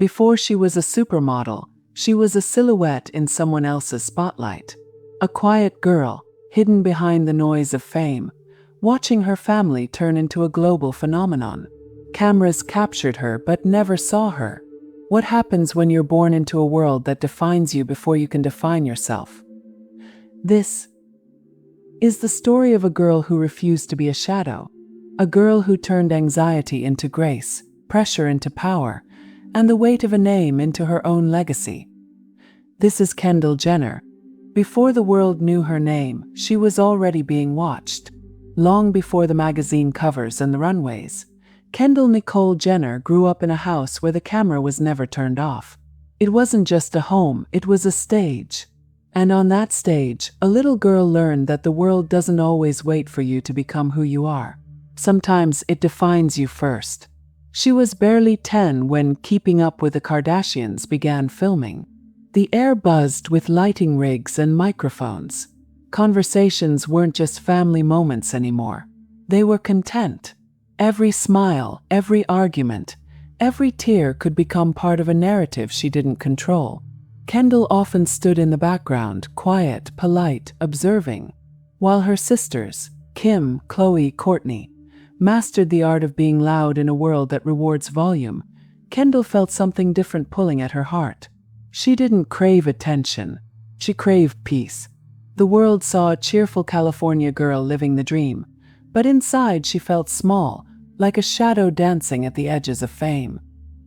Before she was a supermodel, she was a silhouette in someone else's spotlight. A quiet girl, hidden behind the noise of fame, watching her family turn into a global phenomenon. Cameras captured her but never saw her. What happens when you're born into a world that defines you before you can define yourself? This is the story of a girl who refused to be a shadow. A girl who turned anxiety into grace, pressure into power, and the weight of a name into her own legacy. This is Kendall Jenner. Before the world knew her name, she was already being watched. Long before the magazine covers and the runways, Kendall Nicole Jenner grew up in a house where the camera was never turned off. It wasn't just a home, it was a stage. And on that stage, a little girl learned that the world doesn't always wait for you to become who you are. Sometimes it defines you first. She was barely 10 when Keeping Up with the Kardashians began filming. The air buzzed with lighting rigs and microphones. Conversations weren't just family moments anymore. They were content. Every smile, every argument, every tear could become part of a narrative she didn't control. Kendall often stood in the background, quiet, polite, observing, while her sisters, Kim, Chloe, Courtney, mastered the art of being loud in a world that rewards volume. Kendall felt something different pulling at her heart. She didn't crave attention. She craved peace. The world saw a cheerful California girl living the dream, but inside she felt small, like a shadow dancing at the edges of fame.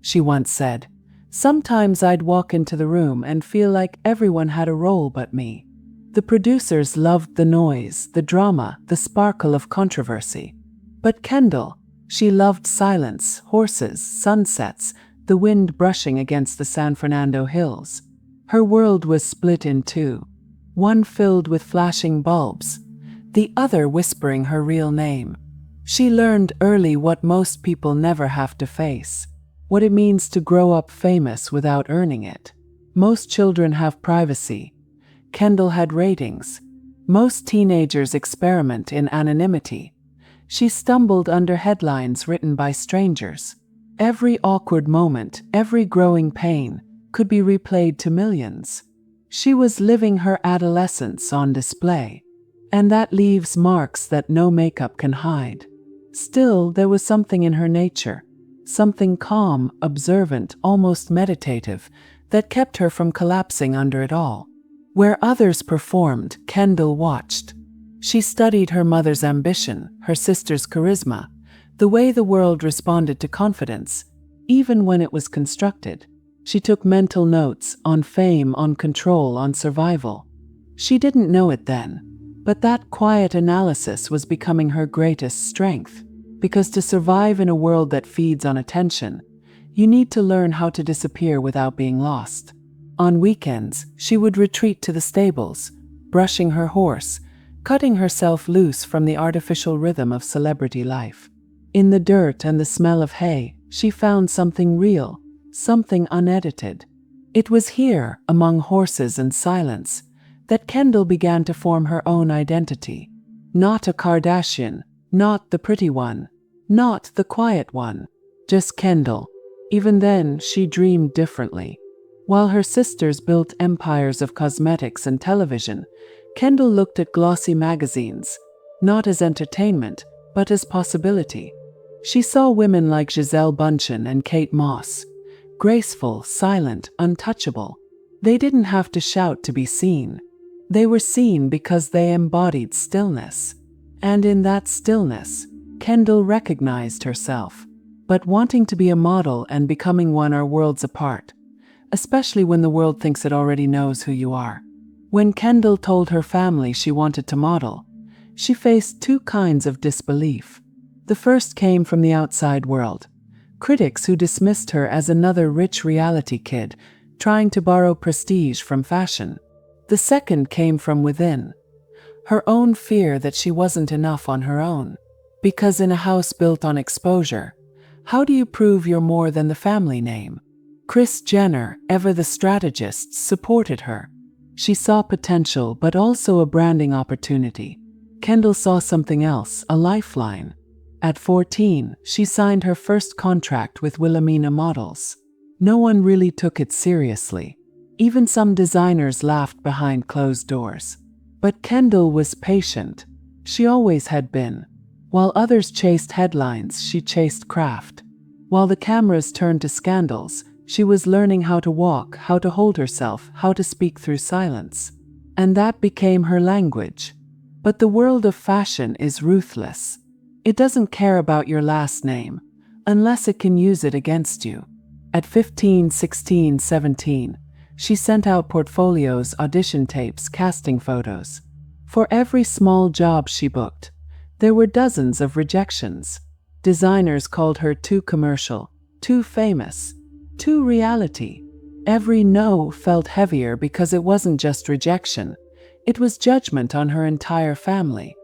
She once said, "Sometimes I'd walk into the room and feel like everyone had a role but me." The producers loved the noise, the drama, the sparkle of controversy. But Kendall, she loved silence, horses, sunsets, the wind brushing against the San Fernando hills. Her world was split in two, one filled with flashing bulbs, the other whispering her real name. She learned early what most people never have to face, what it means to grow up famous without earning it. Most children have privacy. Kendall had ratings. Most teenagers experiment in anonymity. She stumbled under headlines written by strangers. Every awkward moment, every growing pain, could be replayed to millions. She was living her adolescence on display, and that leaves marks that no makeup can hide. Still, there was something in her nature, something calm, observant, almost meditative, that kept her from collapsing under it all. Where others performed, Kendall watched. She studied her mother's ambition, her sister's charisma, the way the world responded to confidence, even when it was constructed. She took mental notes on fame, on control, on survival. She didn't know it then, but that quiet analysis was becoming her greatest strength. Because to survive in a world that feeds on attention, you need to learn how to disappear without being lost. On weekends, she would retreat to the stables, brushing her horse, cutting herself loose from the artificial rhythm of celebrity life. In the dirt and the smell of hay, she found something real, something unedited. It was here, among horses and silence, that Kendall began to form her own identity. Not a Kardashian, not the pretty one, not the quiet one, just Kendall. Even then, she dreamed differently. While her sisters built empires of cosmetics and television, Kendall looked at glossy magazines, not as entertainment, but as possibility. She saw women like Gisele Bündchen and Kate Moss, graceful, silent, untouchable. They didn't have to shout to be seen. They were seen because they embodied stillness. And in that stillness, Kendall recognized herself. But wanting to be a model and becoming one are worlds apart, especially when the world thinks it already knows who you are. When Kendall told her family she wanted to model, she faced two kinds of disbelief. The first came from the outside world, critics who dismissed her as another rich reality kid trying to borrow prestige from fashion. The second came from within, her own fear that she wasn't enough on her own. Because in a house built on exposure, how do you prove you're more than the family name? Kris Jenner, ever the strategist, supported her. She saw potential but also a branding opportunity. Kendall saw something else, a lifeline. At 14, she signed her first contract with Wilhelmina Models. No one really took it seriously. Even some designers laughed behind closed doors. But Kendall was patient. She always had been. While others chased headlines, she chased craft. While the cameras turned to scandals, she was learning how to walk, how to hold herself, how to speak through silence. And that became her language. But the world of fashion is ruthless. It doesn't care about your last name, unless it can use it against you. At 15, 16, 17, she sent out portfolios, audition tapes, casting photos. For every small job she booked, there were dozens of rejections. Designers called her too commercial, too famous, too reality. Every no felt heavier because it wasn't just rejection. It was judgment on her entire family.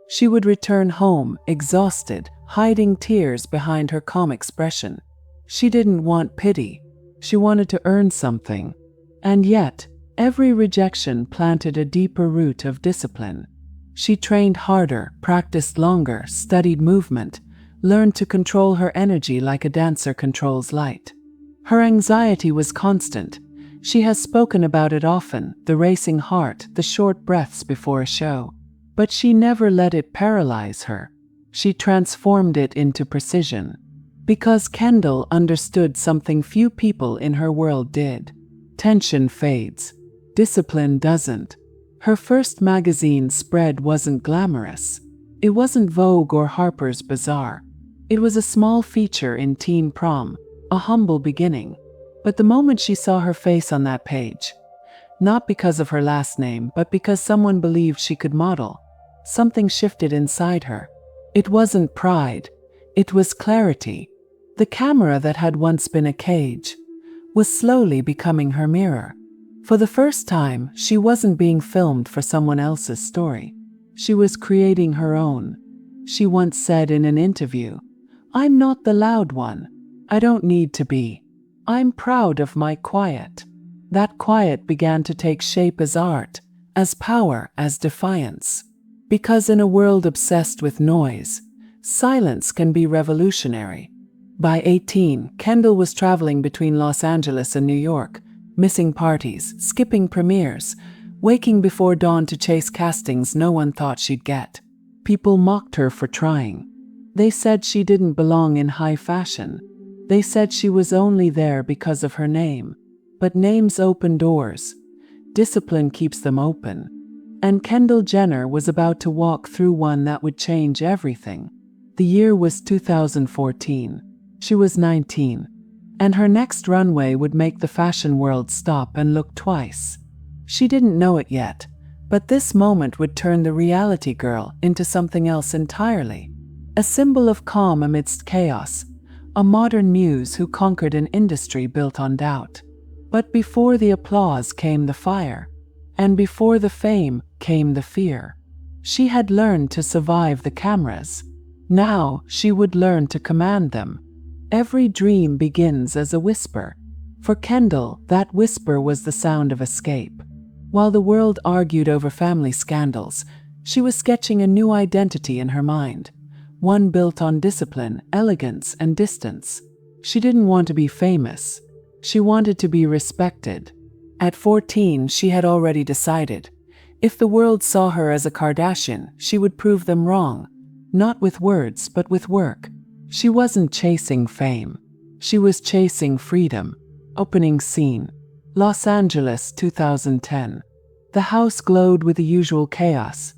She would return home, exhausted, hiding tears behind her calm expression. She didn't want pity. She wanted to earn something. And yet, every rejection planted a deeper root of discipline. She trained harder, practiced longer, studied movement, learned to control her energy like a dancer controls light. Her anxiety was constant. She has spoken about it often, the racing heart, the short breaths before a show. But she never let it paralyze her. She transformed it into precision. Because Kendall understood something few people in her world did. Tension fades. Discipline doesn't. Her first magazine spread wasn't glamorous. It wasn't Vogue or Harper's Bazaar. It was a small feature in Teen Prom, a humble beginning. But the moment she saw her face on that page, not because of her last name, but because someone believed she could model, something shifted inside her. It wasn't pride. It was clarity. The camera that had once been a cage was slowly becoming her mirror. For the first time, she wasn't being filmed for someone else's story. She was creating her own. She once said in an interview, "I'm not the loud one. I don't need to be. I'm proud of my quiet." That quiet began to take shape as art, as power, as defiance. Because in a world obsessed with noise, silence can be revolutionary. By 18, Kendall was traveling between Los Angeles and New York, missing parties, skipping premieres, waking before dawn to chase castings no one thought she'd get. People mocked her for trying. They said she didn't belong in high fashion. They said she was only there because of her name. But names open doors. Discipline keeps them open. And Kendall Jenner was about to walk through one that would change everything. The year was 2014. She was 19. And her next runway would make the fashion world stop and look twice. She didn't know it yet, but this moment would turn the reality girl into something else entirely. A symbol of calm amidst chaos. A modern muse who conquered an industry built on doubt. But before the applause came the fire. And before the fame came the fear. She had learned to survive the cameras. Now she would learn to command them. Every dream begins as a whisper. For Kendall, that whisper was the sound of escape. While the world argued over family scandals, she was sketching a new identity in her mind. One built on discipline, elegance, and distance. She didn't want to be famous. She wanted to be respected. At 14, she had already decided. If the world saw her as a Kardashian, she would prove them wrong. Not with words, but with work. She wasn't chasing fame. She was chasing freedom. Opening scene. Los Angeles, 2010. The house glowed with the usual chaos.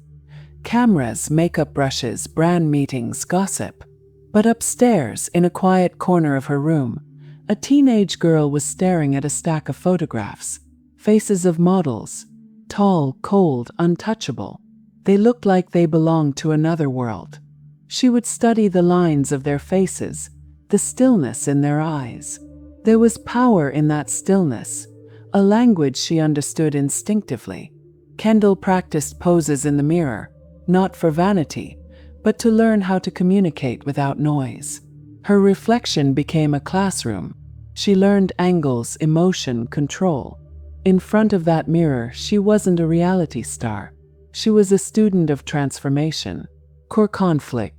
Cameras, makeup brushes, brand meetings, gossip. But upstairs, in a quiet corner of her room, a teenage girl was staring at a stack of photographs. Faces of models. Tall, cold, untouchable. They looked like they belonged to another world. She would study the lines of their faces, the stillness in their eyes. There was power in that stillness, a language she understood instinctively. Kendall practiced poses in the mirror, not for vanity, but to learn how to communicate without noise. Her reflection became a classroom. She learned angles, emotion, control. In front of that mirror, she wasn't a reality star. She was a student of transformation, core conflict.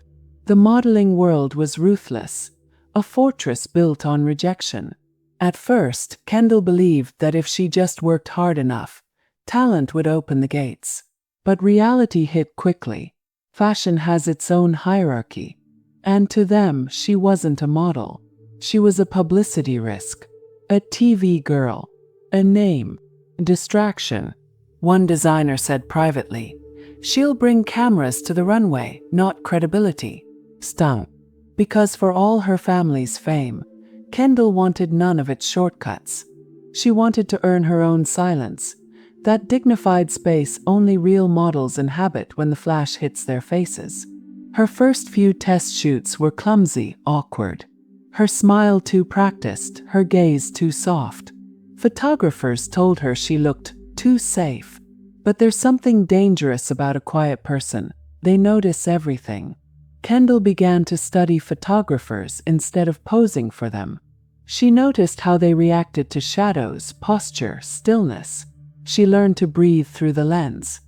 The modeling world was ruthless, a fortress built on rejection. At first, Kendall believed that if she just worked hard enough, talent would open the gates. But reality hit quickly. Fashion has its own hierarchy. And to them, she wasn't a model. She was a publicity risk. A TV girl. A name. Distraction. One designer said privately, "She'll bring cameras to the runway, not credibility." Stung. Because for all her family's fame, Kendall wanted none of its shortcuts. She wanted to earn her own silence, that dignified space only real models inhabit when the flash hits their faces. Her first few test shoots were clumsy, awkward. Her smile too practiced, her gaze too soft. Photographers told her she looked too safe. But there's something dangerous about a quiet person. They notice everything. Kendall began to study photographers instead of posing for them. She noticed how they reacted to shadows, posture, stillness. She learned to breathe through the lens.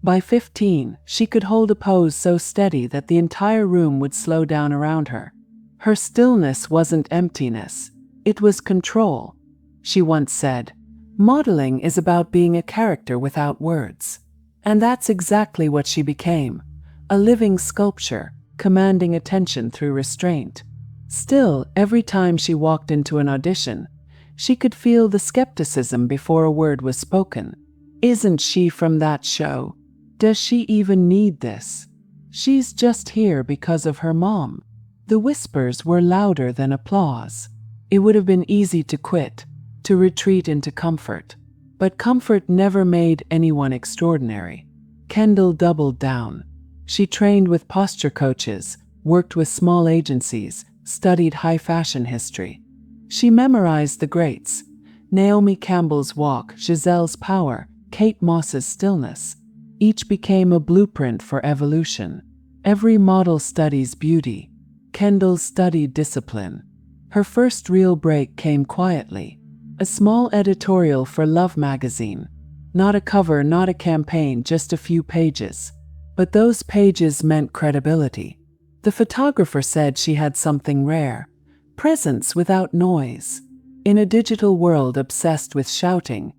By 15, she could hold a pose so steady that the entire room would slow down around her. Her stillness wasn't emptiness. It was control. She once said, "Modeling is about being a character without words." And that's exactly what she became. A living sculpture, commanding attention through restraint. Still, every time she walked into an audition, she could feel the skepticism before a word was spoken. Isn't she from that show? Does she even need this? She's just here because of her mom. The whispers were louder than applause. It would have been easy to quit, to retreat into comfort. But comfort never made anyone extraordinary. Kendall doubled down. She trained with posture coaches, worked with small agencies, studied high fashion history. She memorized the greats: Naomi Campbell's walk, Giselle's power, Kate Moss's stillness. Each became a blueprint for evolution. Every model studies beauty. Kendall studied discipline. Her first real break came quietly. A small editorial for Love magazine. Not a cover, not a campaign, just a few pages. But those pages meant credibility. The photographer said she had something rare. Presence without noise. In a digital world obsessed with shouting,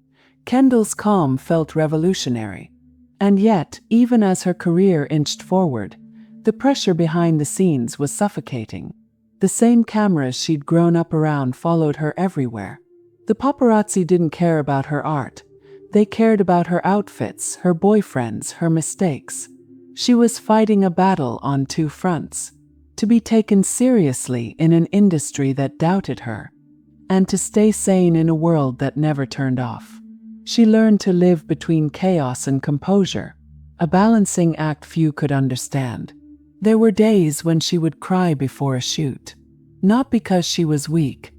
Kendall's calm felt revolutionary. And yet, even as her career inched forward, the pressure behind the scenes was suffocating. The same cameras she'd grown up around followed her everywhere. The paparazzi didn't care about her art. They cared about her outfits, her boyfriends, her mistakes. She was fighting a battle on two fronts. To be taken seriously in an industry that doubted her, and to stay sane in a world that never turned off. She learned to live between chaos and composure, a balancing act few could understand. There were days when she would cry before a shoot, not because she was weak,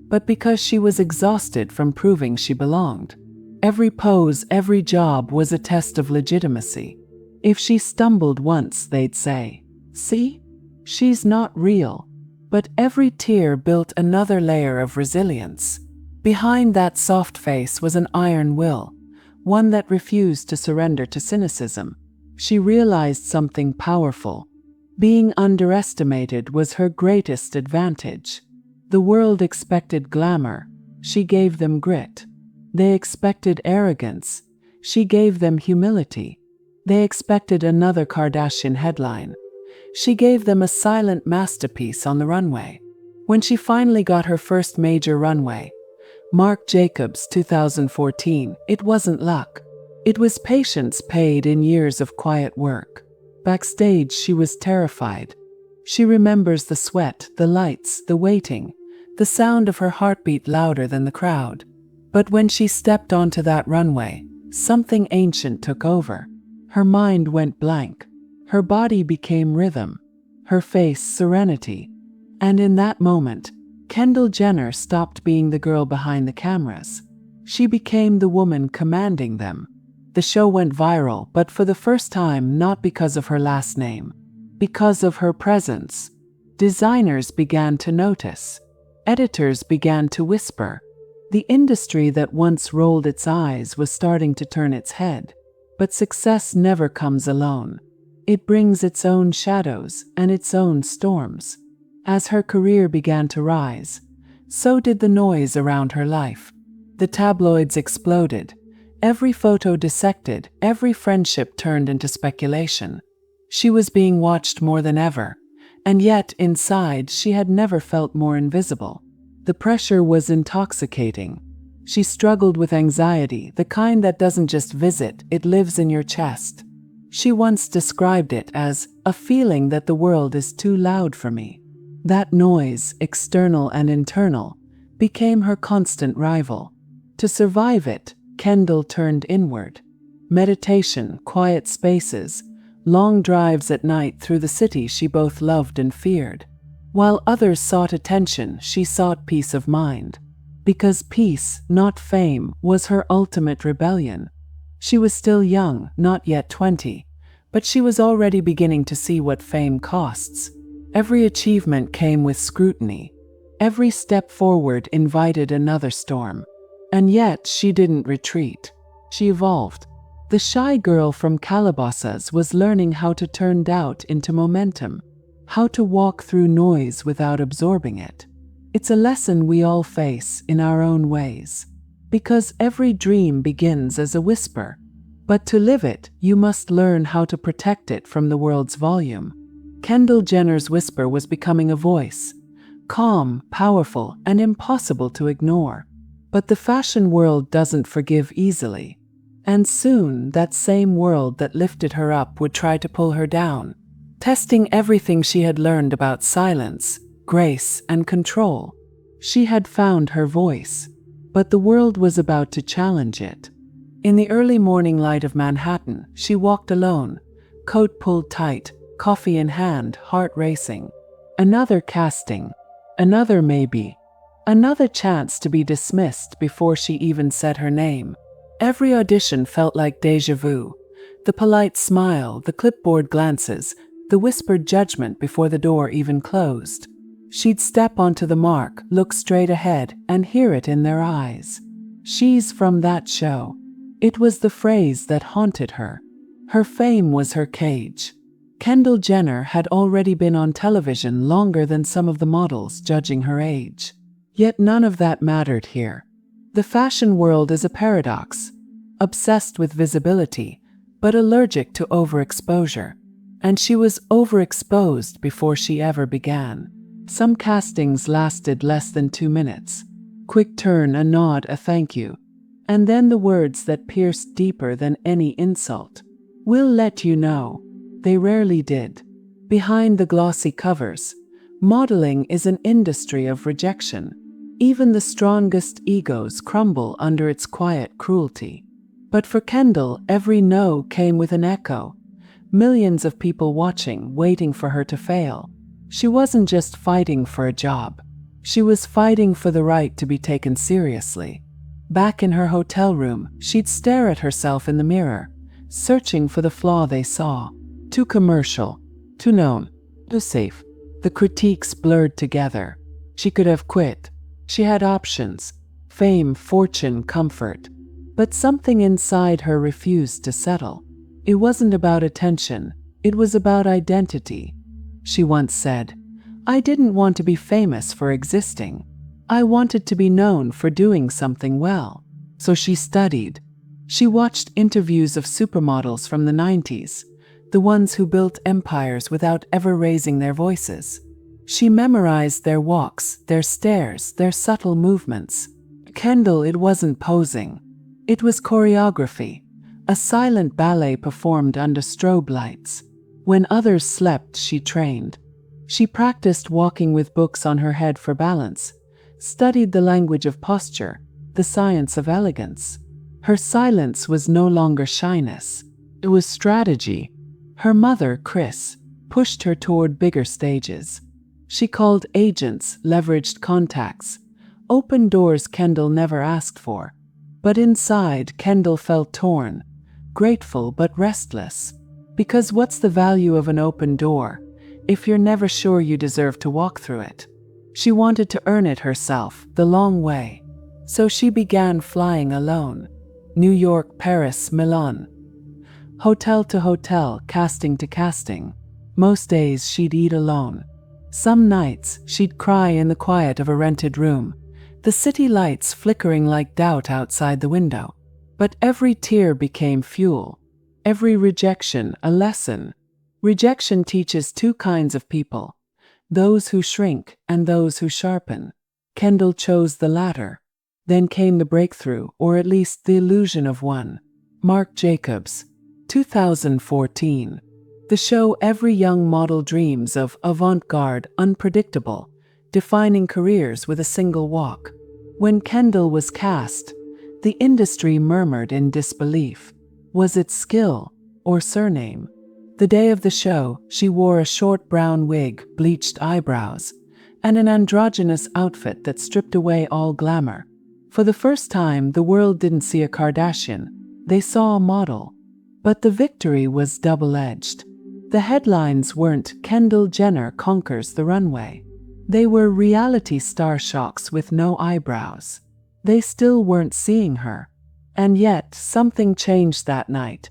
but because she was exhausted from proving she belonged. Every pose, every job was a test of legitimacy. If she stumbled once, they'd say, "See? She's not real." But every tear built another layer of resilience. Behind that soft face was an iron will, one that refused to surrender to cynicism. She realized something powerful. Being underestimated was her greatest advantage. The world expected glamour. She gave them grit. They expected arrogance. She gave them humility. They expected another Kardashian headline. She gave them a silent masterpiece on the runway. When she finally got her first major runway, Marc Jacobs 2014, it wasn't luck. It was patience paid in years of quiet work. Backstage, she was terrified. She remembers the sweat, the lights, the waiting, the sound of her heartbeat louder than the crowd. But when she stepped onto that runway, something ancient took over. Her mind went blank. Her body became rhythm. Her face serenity. And in that moment, Kendall Jenner stopped being the girl behind the cameras. She became the woman commanding them. The show went viral, but for the first time, not because of her last name, because of her presence. Designers began to notice. Editors began to whisper. The industry that once rolled its eyes was starting to turn its head. But success never comes alone. It brings its own shadows and its own storms. As her career began to rise, So did the noise around her life. The tabloids exploded. Every photo dissected, every friendship turned into speculation. She was being watched more than ever, and yet inside she had never felt more invisible. The pressure was intoxicating. She struggled with anxiety, the kind that doesn't just visit, it lives in your chest. She once described it as a feeling that the world is too loud for me. That noise, external and internal, became her constant rival. To survive it, Kendall turned inward. Meditation, quiet spaces, long drives at night through the city she both loved and feared. While others sought attention, she sought peace of mind. Because peace, not fame, was her ultimate rebellion. She was still young, not yet 20, but she was already beginning to see what fame costs. Every achievement came with scrutiny. Every step forward invited another storm. And yet she didn't retreat. She evolved. The shy girl from Calabasas was learning how to turn doubt into momentum, how to walk through noise without absorbing it. It's a lesson we all face in our own ways. Because every dream begins as a whisper. But to live it, you must learn how to protect it from the world's volume. Kendall Jenner's whisper was becoming a voice. Calm, powerful, and impossible to ignore. But the fashion world doesn't forgive easily. And soon, that same world that lifted her up would try to pull her down, testing everything she had learned about silence, grace, and control. She had found her voice, but the world was about to challenge it. In the early morning light of Manhattan, she walked alone, coat pulled tight, coffee in hand, heart racing. Another casting, another maybe, another chance to be dismissed before she even said her name. Every audition felt like déjà vu. The polite smile, the clipboard glances, the whispered judgment before the door even closed. She'd step onto the mark, look straight ahead, and hear it in their eyes. She's from that show. It was the phrase that haunted her. Her fame was her cage. Kendall Jenner had already been on television longer than some of the models, judging her age. Yet none of that mattered here. The fashion world is a paradox, obsessed with visibility, but allergic to overexposure. And she was overexposed before she ever began. Some castings lasted less than 2 minutes. Quick turn, a nod, a thank you. And then the words that pierced deeper than any insult. We'll let you know. They rarely did. Behind the glossy covers, modeling is an industry of rejection. Even the strongest egos crumble under its quiet cruelty. But for Kendall, every no came with an echo. Millions of people watching, waiting for her to fail. She wasn't just fighting for a job. She was fighting for the right to be taken seriously. Back in her hotel room, she'd stare at herself in the mirror, searching for the flaw they saw. Too commercial, too known, too safe. The critiques blurred together. She could have quit. She had options: fame, fortune, comfort. But something inside her refused to settle. It wasn't about attention, it was about identity. She once said, "I didn't want to be famous for existing. I wanted to be known for doing something well." So she studied. She watched interviews of supermodels from the 90s, the ones who built empires without ever raising their voices. She memorized their walks, their stares, their subtle movements. Kendall, it wasn't posing. It was choreography, a silent ballet performed under strobe lights. When others slept, she trained. She practiced walking with books on her head for balance, studied the language of posture, the science of elegance. Her silence was no longer shyness. It was strategy. Her mother, Chris, pushed her toward bigger stages. She called agents, leveraged contacts, opened doors Kendall never asked for. But inside, Kendall felt torn, grateful but restless. Because what's the value of an open door if you're never sure you deserve to walk through it? She wanted to earn it herself, the long way. So she began flying alone. New York, Paris, Milan. Hotel to hotel, casting to casting. Most days she'd eat alone. Some nights she'd cry in the quiet of a rented room, the city lights flickering like doubt outside the window. But every tear became fuel, every rejection a lesson. Rejection teaches two kinds of people, those who shrink and those who sharpen. Kendall chose the latter. Then came the breakthrough, or at least the illusion of one. Marc Jacobs, 2014. The show every young model dreams of, avant-garde, unpredictable, defining careers with a single walk. When Kendall was cast, the industry murmured in disbelief. Was it skill or surname? The day of the show, she wore a short brown wig, bleached eyebrows, and an androgynous outfit that stripped away all glamour. For the first time, the world didn't see a Kardashian, they saw a model. But the victory was double-edged. The headlines weren't "Kendall Jenner conquers the runway." They were reality star shocks with no eyebrows. They still weren't seeing her. And yet, something changed that night.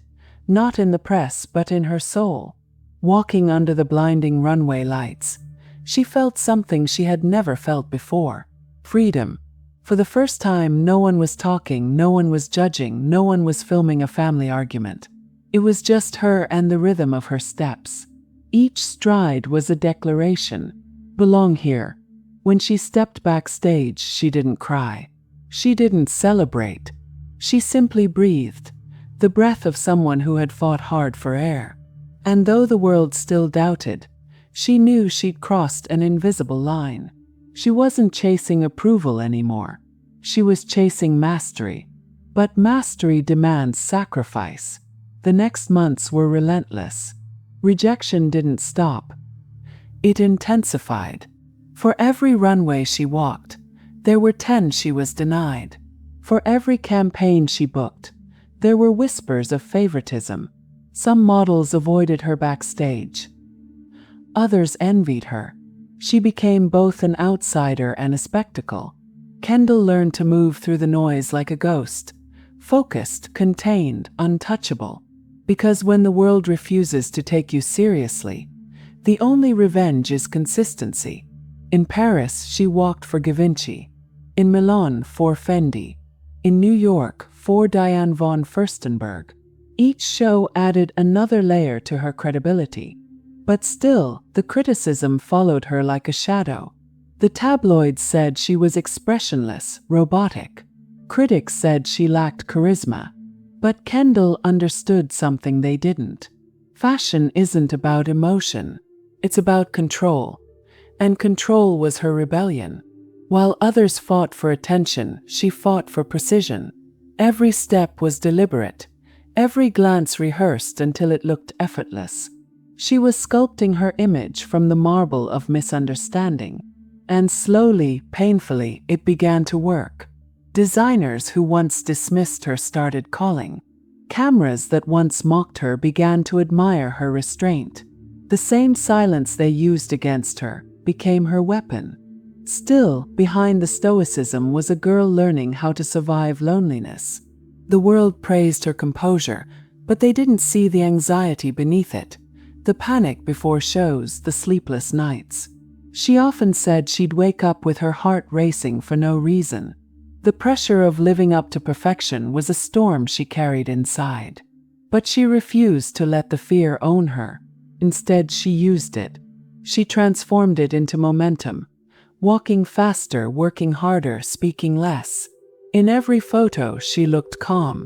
Not in the press, but in her soul. Walking under the blinding runway lights, she felt something she had never felt before. Freedom. For the first time, no one was talking, no one was judging, no one was filming a family argument. It was just her and the rhythm of her steps. Each stride was a declaration. Belong here. When she stepped backstage, she didn't cry. She didn't celebrate. She simply breathed, the breath of someone who had fought hard for air. And though the world still doubted, she knew she'd crossed an invisible line. She wasn't chasing approval anymore. She was chasing mastery. But mastery demands sacrifice. The next months were relentless. Rejection didn't stop. It intensified. For every runway she walked, there were 10 she was denied. For every campaign she booked, there were whispers of favoritism. Some models avoided her backstage. Others envied her. She became both an outsider and a spectacle. Kendall learned to move through the noise like a ghost, focused, contained, untouchable. Because when the world refuses to take you seriously, the only revenge is consistency. In Paris, she walked for Givenchy. In Milan, for Fendi. In New York, for Diane von Furstenberg. Each show added another layer to her credibility. But still, the criticism followed her like a shadow. The tabloids said she was expressionless, robotic. Critics said she lacked charisma. But Kendall understood something they didn't. Fashion isn't about emotion. It's about control. And control was her rebellion. While others fought for attention, she fought for precision. Every step was deliberate. Every glance rehearsed until it looked effortless. She was sculpting her image from the marble of misunderstanding. And slowly, painfully, it began to work. Designers who once dismissed her started calling. Cameras that once mocked her began to admire her restraint. The same silence they used against her became her weapon. Still, behind the stoicism was a girl learning how to survive loneliness. The world praised her composure, but they didn't see the anxiety beneath it. The panic before shows, the sleepless nights. She often said she'd wake up with her heart racing for no reason. The pressure of living up to perfection was a storm she carried inside. But she refused to let the fear own her. Instead, she used it. She transformed it into momentum. Walking faster, working harder, speaking less. In every photo, she looked calm.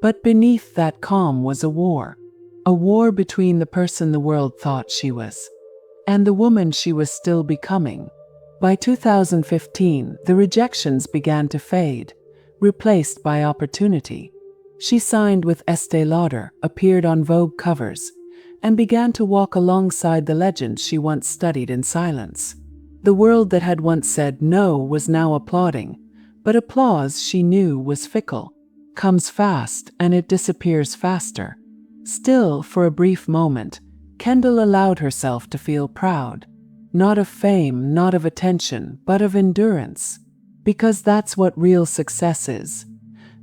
But beneath that calm was a war. A war between the person the world thought she was and the woman she was still becoming. By 2015, the rejections began to fade, replaced by opportunity. She signed with Estée Lauder, appeared on Vogue covers, and began to walk alongside the legends she once studied in silence. The world that had once said no was now applauding, but applause, she knew, was fickle. Comes fast, and it disappears faster. Still, for a brief moment, Kendall allowed herself to feel proud. Not of fame, not of attention, but of endurance. Because that's what real success is.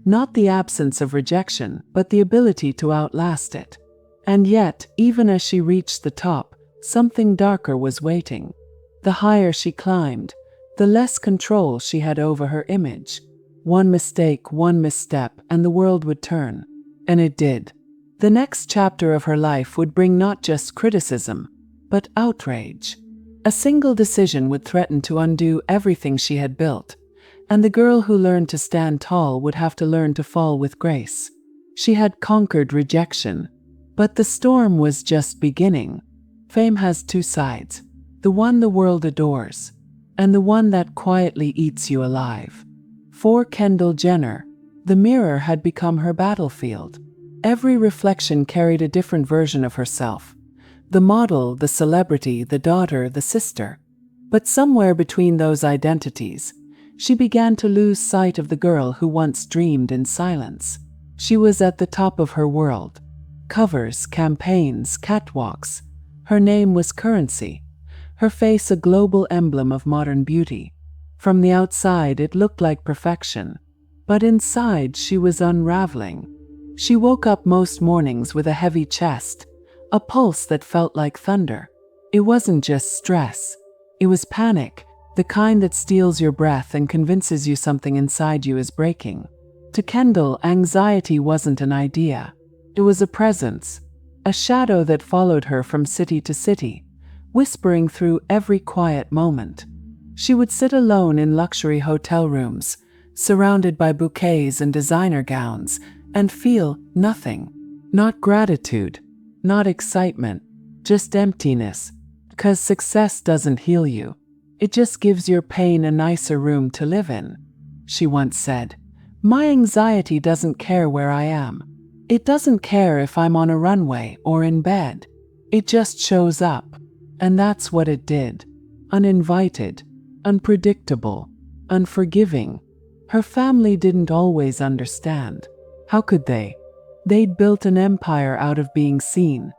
Not the absence of rejection, but the ability to outlast it. And yet, even as she reached the top, something darker was waiting. The higher she climbed, the less control she had over her image. One mistake, one misstep, and the world would turn. And it did. The next chapter of her life would bring not just criticism, but outrage. A single decision would threaten to undo everything she had built, and the girl who learned to stand tall would have to learn to fall with grace. She had conquered rejection, but the storm was just beginning. Fame has two sides, the one the world adores, and the one that quietly eats you alive. For Kendall Jenner, the mirror had become her battlefield. Every reflection carried a different version of herself. The model, the celebrity, the daughter, the sister. But somewhere between those identities, she began to lose sight of the girl who once dreamed in silence. She was at the top of her world. Covers, campaigns, catwalks. Her name was currency. Her face a global emblem of modern beauty. From the outside it looked like perfection, but inside she was unraveling. She woke up most mornings with a heavy chest, a pulse that felt like thunder. It wasn't just stress. It was panic, the kind that steals your breath and convinces you something inside you is breaking. To Kendall, anxiety wasn't an idea. It was a presence, a shadow that followed her from city to city, whispering through every quiet moment. She would sit alone in luxury hotel rooms, surrounded by bouquets and designer gowns, and feel nothing. Not gratitude, not excitement, just emptiness. 'Cause success doesn't heal you. It just gives your pain a nicer room to live in. She once said, "My anxiety doesn't care where I am. It doesn't care if I'm on a runway or in bed. It just shows up." And that's what it did. Uninvited, unpredictable, unforgiving. Her family didn't always understand. How could they? They'd built an empire out of being seen,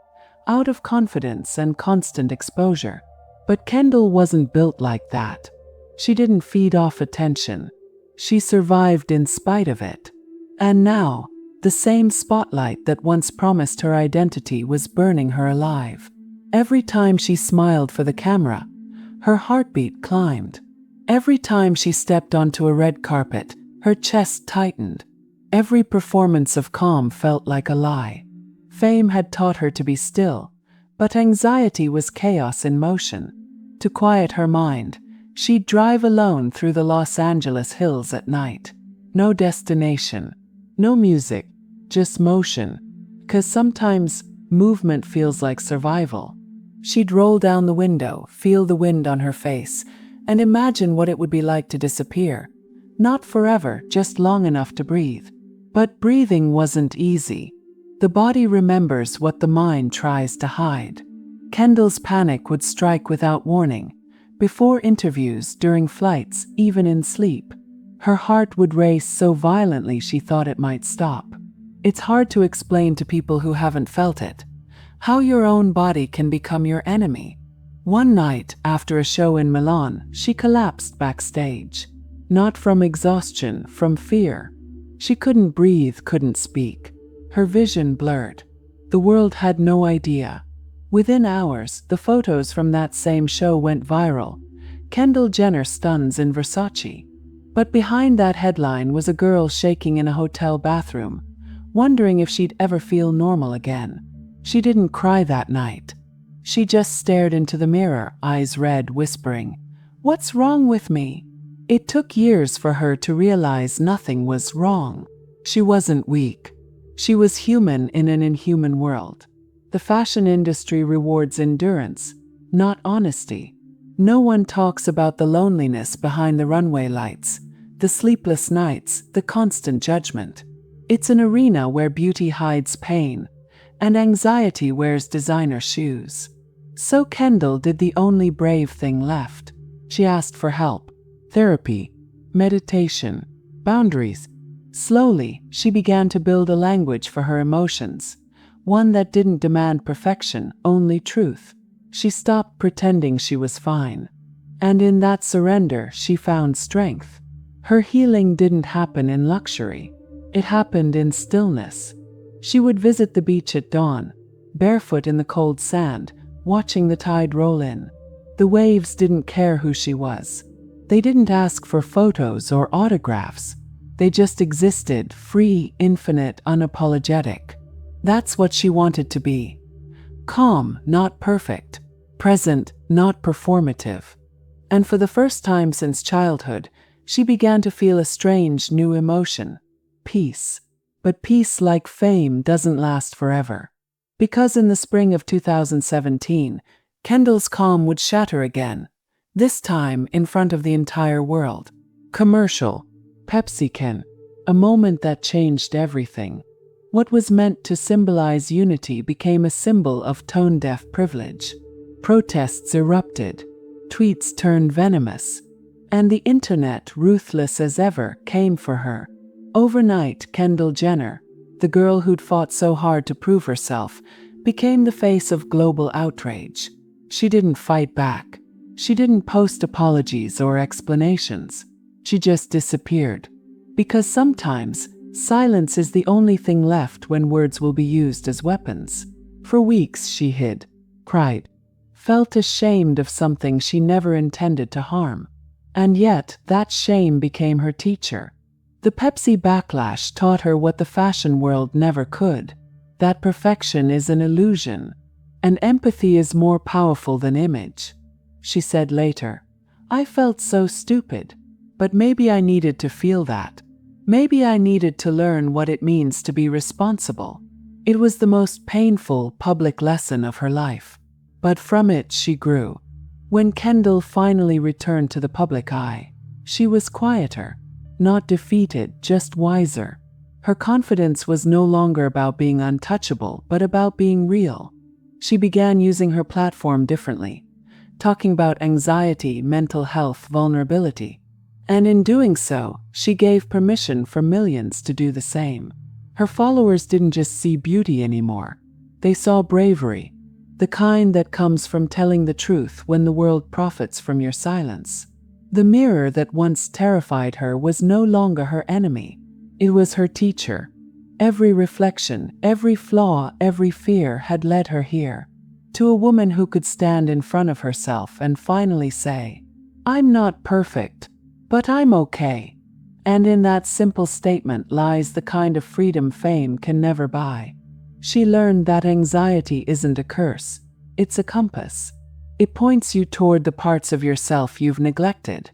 out of confidence and constant exposure. But Kendall wasn't built like that. She didn't feed off attention. She survived in spite of it. And now, the same spotlight that once promised her identity was burning her alive. Every time she smiled for the camera, her heartbeat climbed. Every time she stepped onto a red carpet, her chest tightened. Every performance of calm felt like a lie. Fame had taught her to be still, but anxiety was chaos in motion. To quiet her mind, she'd drive alone through the Los Angeles hills at night. No destination, no music, just motion. 'Cause sometimes movement feels like survival. She'd roll down the window, feel the wind on her face, and imagine what it would be like to disappear. Not forever, just long enough to breathe. But breathing wasn't easy. The body remembers what the mind tries to hide. Kendall's panic would strike without warning. Before interviews, during flights, even in sleep. Her heart would race so violently she thought it might stop. It's hard to explain to people who haven't felt it. How your own body can become your enemy. One night, after a show in Milan, she collapsed backstage. Not from exhaustion, from fear. She couldn't breathe, couldn't speak. Her vision blurred. The world had no idea. Within hours, the photos from that same show went viral. Kendall Jenner stuns in Versace. But behind that headline was a girl shaking in a hotel bathroom, wondering if she'd ever feel normal again. She didn't cry that night. She just stared into the mirror, eyes red, whispering, "What's wrong with me?" It took years for her to realize nothing was wrong. She wasn't weak. She was human in an inhuman world. The fashion industry rewards endurance, not honesty. No one talks about the loneliness behind the runway lights, the sleepless nights, the constant judgment. It's an arena where beauty hides pain, and anxiety wears designer shoes. So Kendall did the only brave thing left. She asked for help. Therapy, meditation, boundaries. Slowly, she began to build a language for her emotions, one that didn't demand perfection, only truth. She stopped pretending she was fine. And in that surrender, she found strength. Her healing didn't happen in luxury. It happened in stillness. She would visit the beach at dawn, barefoot in the cold sand, watching the tide roll in. The waves didn't care who she was. They didn't ask for photos or autographs. They just existed, free, infinite, unapologetic. That's what she wanted to be. Calm, not perfect. Present, not performative. And for the first time since childhood, she began to feel a strange new emotion. Peace. But peace, like fame, doesn't last forever. Because in the spring of 2017, Kendall's calm would shatter again. This time in front of the entire world. Commercial. Pepsi can. A moment that changed everything. What was meant to symbolize unity became a symbol of tone-deaf privilege. Protests erupted. Tweets turned venomous. And the internet, ruthless as ever, came for her. Overnight, Kendall Jenner, the girl who'd fought so hard to prove herself, became the face of global outrage. She didn't fight back. She didn't post apologies or explanations. She just disappeared. Because sometimes, silence is the only thing left when words will be used as weapons. For weeks she hid, cried, felt ashamed of something she never intended to harm. And yet, that shame became her teacher. The Pepsi backlash taught her what the fashion world never could. That perfection is an illusion, and empathy is more powerful than image. She said later, I felt so stupid, but maybe I needed to feel that. Maybe I needed to learn what it means to be responsible. It was the most painful public lesson of her life. But from it she grew. When Kendall finally returned to the public eye, she was quieter, not defeated, just wiser. Her confidence was no longer about being untouchable, but about being real. She began using her platform differently, talking about anxiety, mental health, vulnerability. And in doing so, she gave permission for millions to do the same. Her followers didn't just see beauty anymore. They saw bravery, the kind that comes from telling the truth when the world profits from your silence. The mirror that once terrified her was no longer her enemy. It was her teacher. Every reflection, every flaw, every fear had led her here. To a woman who could stand in front of herself and finally say, I'm not perfect, but I'm okay. And in that simple statement lies the kind of freedom fame can never buy. She learned that anxiety isn't a curse, it's a compass. It points you toward the parts of yourself you've neglected.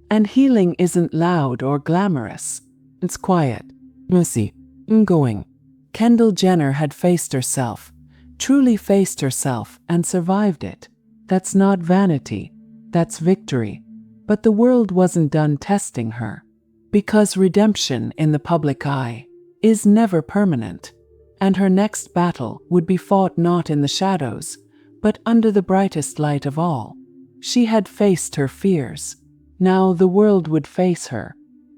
And healing isn't loud or glamorous. It's quiet, messy, ongoing. Kendall Jenner had faced herself, truly faced herself, and survived it. That's not vanity, that's victory. But the world wasn't done testing her. Because redemption in the public eye is never permanent. And her next battle would be fought not in the shadows, but under the brightest light of all. She had faced her fears. Now the world would face her.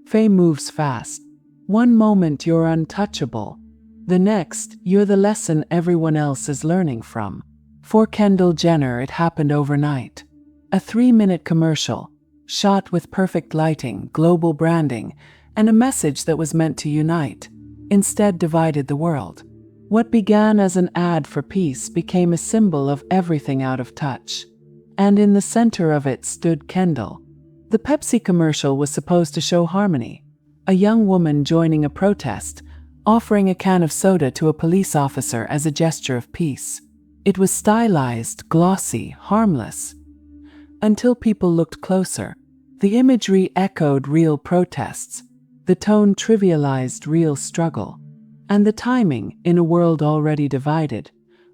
Fame moves fast. One moment you're untouchable. The next, you're the lesson everyone else is learning from. For Kendall Jenner, it happened overnight. A 3-minute commercial, shot with perfect lighting, global branding, and a message that was meant to unite, instead divided the world. What began as an ad for peace became a symbol of everything out of touch. And in the center of it stood Kendall. The Pepsi commercial was supposed to show harmony. A young woman joining a protest, offering a can of soda to a police officer as a gesture of peace. It was stylized, glossy, harmless. Until people looked closer. The imagery echoed real protests. The tone trivialized real struggle. And the timing, in a world already divided,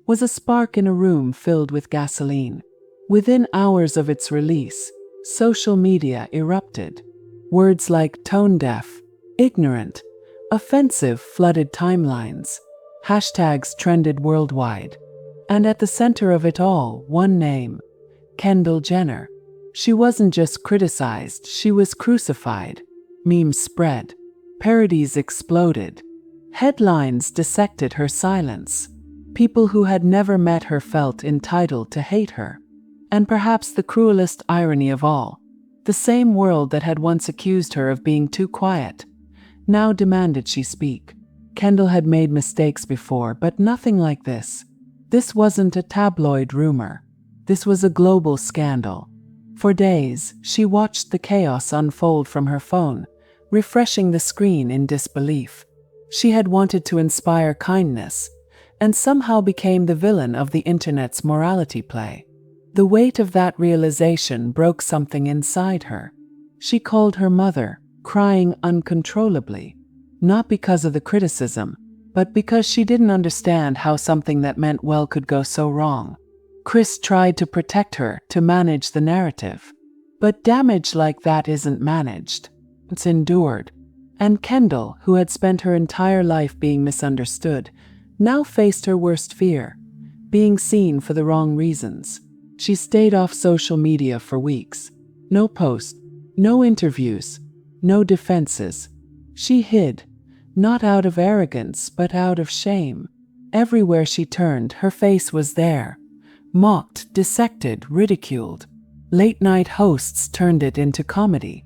was a spark in a room filled with gasoline. Within hours of its release, social media erupted. Words like tone-deaf, ignorant, offensive flooded timelines. Hashtags trended worldwide. And at the center of it all, one name, Kendall Jenner. She wasn't just criticized, she was crucified. Memes spread. Parodies exploded. Headlines dissected her silence. People who had never met her felt entitled to hate her. And perhaps the cruelest irony of all, the same world that had once accused her of being too quiet, now demanded she speak. Kendall had made mistakes before, but nothing like this. This wasn't a tabloid rumor. This was a global scandal. For days, she watched the chaos unfold from her phone, refreshing the screen in disbelief. She had wanted to inspire kindness, and somehow became the villain of the internet's morality play. The weight of that realization broke something inside her. She called her mother, crying uncontrollably, not because of the criticism, but because she didn't understand how something that meant well could go so wrong. Chris tried to protect her, to manage the narrative. But damage like that isn't managed. It's endured. And Kendall, who had spent her entire life being misunderstood, now faced her worst fear, being seen for the wrong reasons. She stayed off social media for weeks. No posts, no interviews, no defenses. She hid, not out of arrogance, but out of shame. Everywhere she turned, her face was there. Mocked, dissected, ridiculed. Late-night hosts turned it into comedy.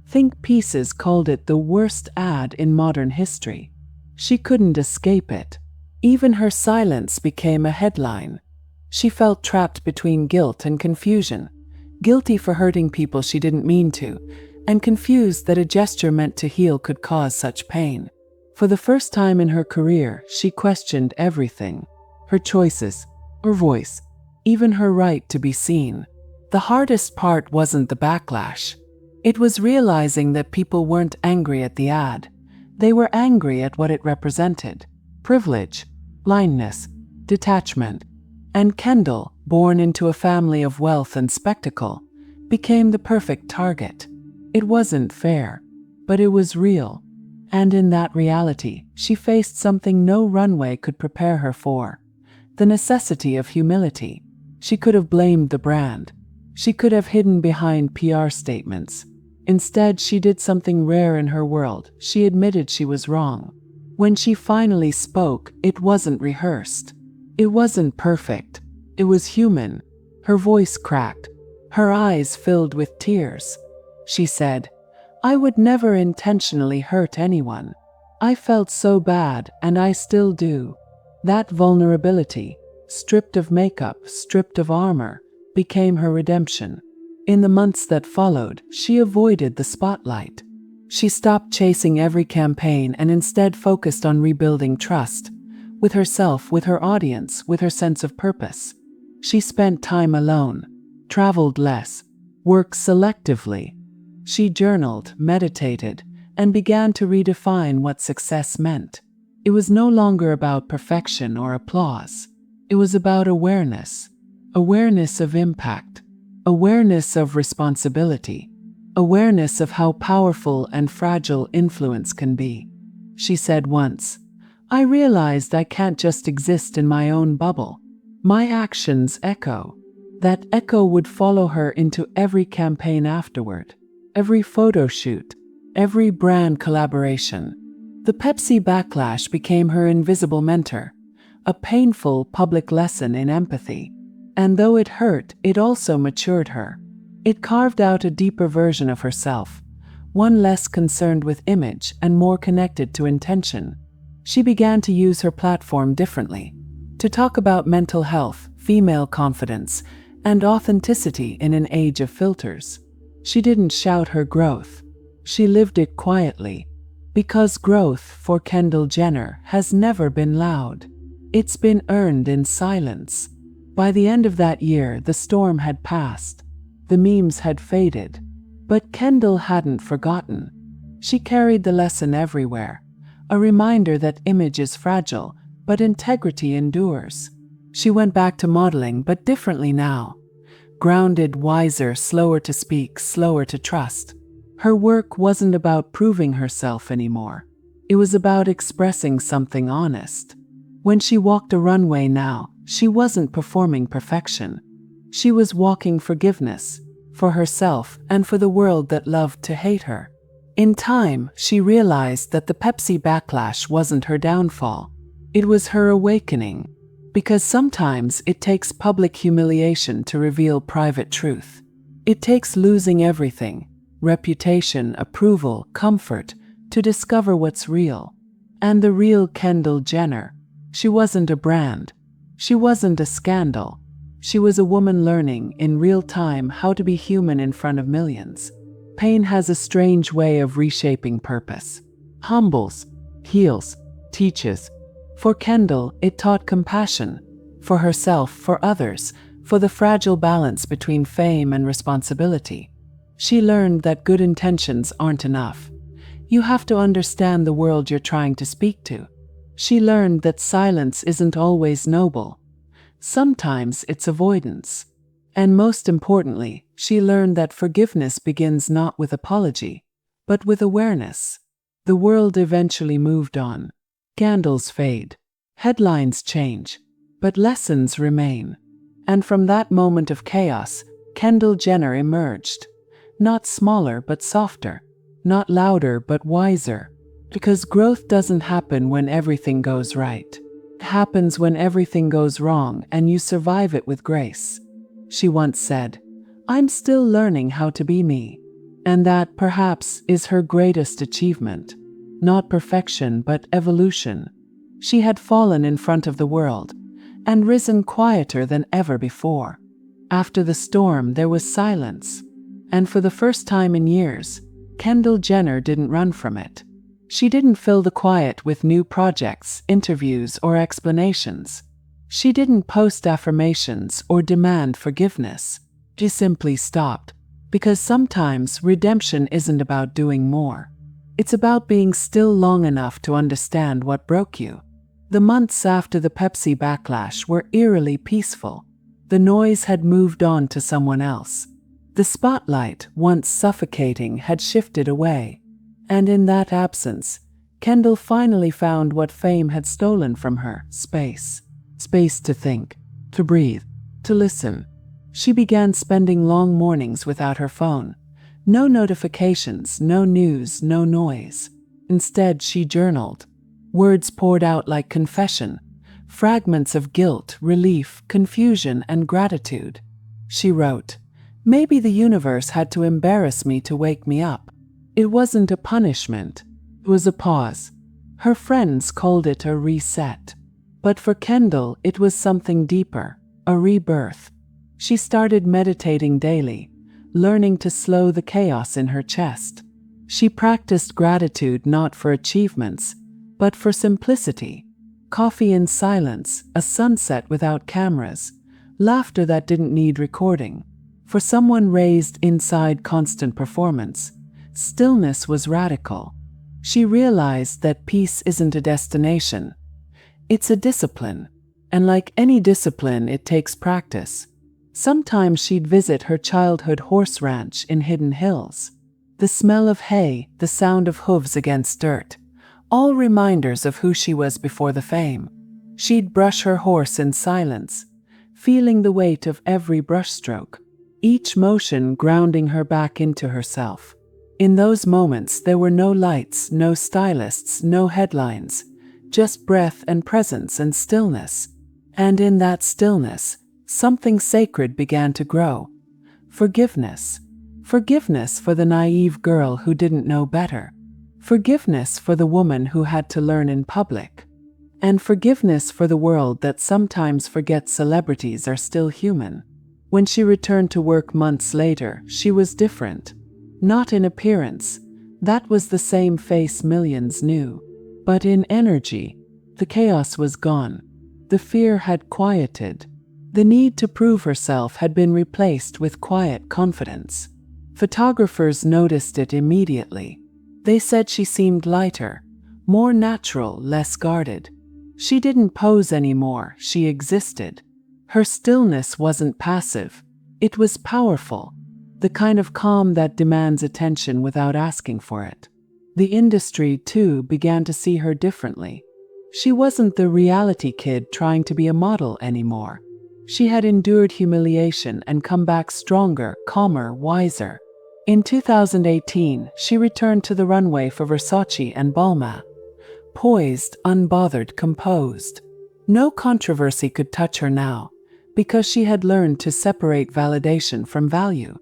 Think Pieces called it the worst ad in modern history. She couldn't escape it. Even her silence became a headline. She felt trapped between guilt and confusion. Guilty for hurting people she didn't mean to, and confused that a gesture meant to heal could cause such pain. For the first time in her career, she questioned everything. Her choices, her voice, even her right to be seen. The hardest part wasn't the backlash. It was realizing that people weren't angry at the ad. They were angry at what it represented. Privilege, blindness, detachment. And Kendall, born into a family of wealth and spectacle, became the perfect target. It wasn't fair, but it was real. And in that reality, she faced something no runway could prepare her for. The necessity of humility. She could have blamed the brand. She could have hidden behind PR statements. Instead, she did something rare in her world. She admitted she was wrong. When she finally spoke, it wasn't rehearsed. It wasn't perfect. It was human. Her voice cracked. Her eyes filled with tears. She said, "I would never intentionally hurt anyone. I felt so bad, and I still do." That vulnerability, stripped of makeup, stripped of armor, became her redemption. In the months that followed, she avoided the spotlight. She stopped chasing every campaign and instead focused on rebuilding trust, with herself, with her audience, with her sense of purpose. She spent time alone, traveled less, worked selectively. She journaled, meditated, and began to redefine what success meant. It was no longer about perfection or applause. It was about awareness. Awareness of impact. Awareness of responsibility. Awareness of how powerful and fragile influence can be. She said once, "I realized I can't just exist in my own bubble. My actions echo." That echo would follow her into every campaign afterward, every photo shoot, every brand collaboration. The Pepsi backlash became her invisible mentor, a painful public lesson in empathy. And though it hurt, it also matured her. It carved out a deeper version of herself, one less concerned with image and more connected to intention. She began to use her platform differently, to talk about mental health, female confidence, and authenticity in an age of filters. She didn't shout her growth. She lived it quietly, because growth for Kendall Jenner has never been loud. It's been earned in silence. By the end of that year, the storm had passed. The memes had faded. But Kendall hadn't forgotten. She carried the lesson everywhere, a reminder that image is fragile, but integrity endures. She went back to modeling, but differently now. Grounded, wiser, slower to speak, slower to trust. Her work wasn't about proving herself anymore. It was about expressing something honest. When she walked a runway now, she wasn't performing perfection. She was walking forgiveness, for herself and for the world that loved to hate her. In time, she realized that the Pepsi backlash wasn't her downfall. It was her awakening. Because sometimes it takes public humiliation to reveal private truth. It takes losing everything, reputation, approval, comfort, to discover what's real. And the real Kendall Jenner. She wasn't a brand. She wasn't a scandal. She was a woman learning, in real time, how to be human in front of millions. Pain has a strange way of reshaping purpose. Humbles, heals, teaches. For Kendall, it taught compassion. For herself, for others, for the fragile balance between fame and responsibility. She learned that good intentions aren't enough. You have to understand the world you're trying to speak to. She learned that silence isn't always noble. Sometimes it's avoidance. And most importantly, she learned that forgiveness begins not with apology, but with awareness. The world eventually moved on. Candles fade. Headlines change. But lessons remain. And from that moment of chaos, Kendall Jenner emerged. Not smaller but softer. Not louder but wiser. Because growth doesn't happen when everything goes right. It happens when everything goes wrong and you survive it with grace. She once said, "I'm still learning how to be me." And that, perhaps, is her greatest achievement. Not perfection, but evolution. She had fallen in front of the world and risen quieter than ever before. After the storm, there was silence. And for the first time in years, Kendall Jenner didn't run from it. She didn't fill the quiet with new projects, interviews, or explanations. She didn't post affirmations or demand forgiveness. She simply stopped. Because sometimes redemption isn't about doing more. It's about being still long enough to understand what broke you. The months after the Pepsi backlash were eerily peaceful. The noise had moved on to someone else. The spotlight, once suffocating, had shifted away. And in that absence, Kendall finally found what fame had stolen from her: space. Space to think, to breathe, to listen. She began spending long mornings without her phone. No notifications, no news, no noise. Instead, she journaled. Words poured out like confession, fragments of guilt, relief, confusion, and gratitude. She wrote, "Maybe the universe had to embarrass me to wake me up. It wasn't a punishment. It was a pause." Her friends called it a reset. But for Kendall, it was something deeper, a rebirth. She started meditating daily, learning to slow the chaos in her chest. She practiced gratitude not for achievements, but for simplicity. Coffee in silence, a sunset without cameras, laughter that didn't need recording. For someone raised inside constant performance, stillness was radical. She realized that peace isn't a destination. It's a discipline. And like any discipline, it takes practice. Sometimes she'd visit her childhood horse ranch in Hidden Hills. The smell of hay, the sound of hooves against dirt, all reminders of who she was before the fame. She'd brush her horse in silence, feeling the weight of every brushstroke, each motion grounding her back into herself. In those moments, there were no lights, no stylists, no headlines, just breath and presence and stillness. And in that stillness, something sacred began to grow. Forgiveness. Forgiveness for the naive girl who didn't know better. Forgiveness for the woman who had to learn in public. And forgiveness for the world that sometimes forgets celebrities are still human. When she returned to work months later, she was different. Not in appearance. That was the same face millions knew. But in energy. The chaos was gone. The fear had quieted. The need to prove herself had been replaced with quiet confidence. Photographers noticed it immediately. They said she seemed lighter, more natural, less guarded. She didn't pose anymore, she existed. Her stillness wasn't passive. It was powerful. The kind of calm that demands attention without asking for it. The industry, too, began to see her differently. She wasn't the reality kid trying to be a model anymore. She had endured humiliation and come back stronger, calmer, wiser. In 2018, she returned to the runway for Versace and Balmain. Poised, unbothered, composed. No controversy could touch her now, because she had learned to separate validation from value.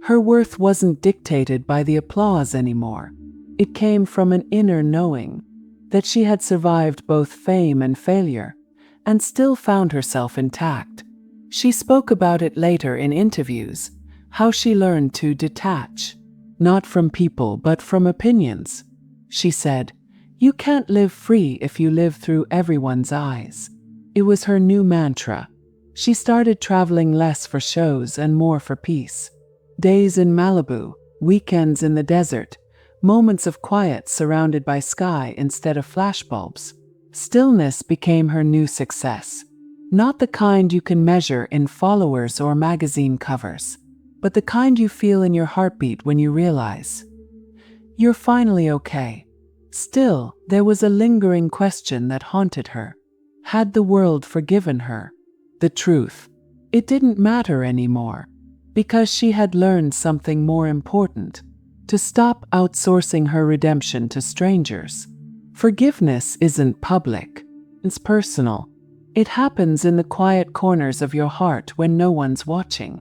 Her worth wasn't dictated by the applause anymore. It came from an inner knowing that she had survived both fame and failure, and still found herself intact. She spoke about it later in interviews, how she learned to detach, not from people but from opinions. She said, "You can't live free if you live through everyone's eyes." It was her new mantra. She started traveling less for shows and more for peace. Days in Malibu, weekends in the desert, moments of quiet surrounded by sky instead of flashbulbs. Stillness became her new success. Not the kind you can measure in followers or magazine covers, but the kind you feel in your heartbeat when you realize you're finally okay. Still, there was a lingering question that haunted her. Had the world forgiven her? The truth, it didn't matter anymore, because she had learned something more important: to stop outsourcing her redemption to strangers. Forgiveness isn't public, it's personal. It happens in the quiet corners of your heart when no one's watching.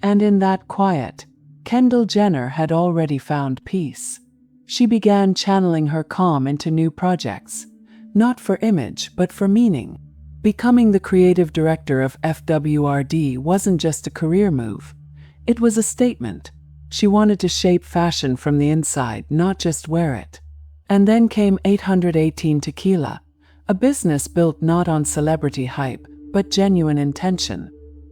And in that quiet, Kendall Jenner had already found peace. She began channeling her calm into new projects, not for image but for meaning. Becoming the creative director of FWRD wasn't just a career move, it was a statement. She wanted to shape fashion from the inside, not just wear it. And then came 818 Tequila, a business built not on celebrity hype, but genuine intention.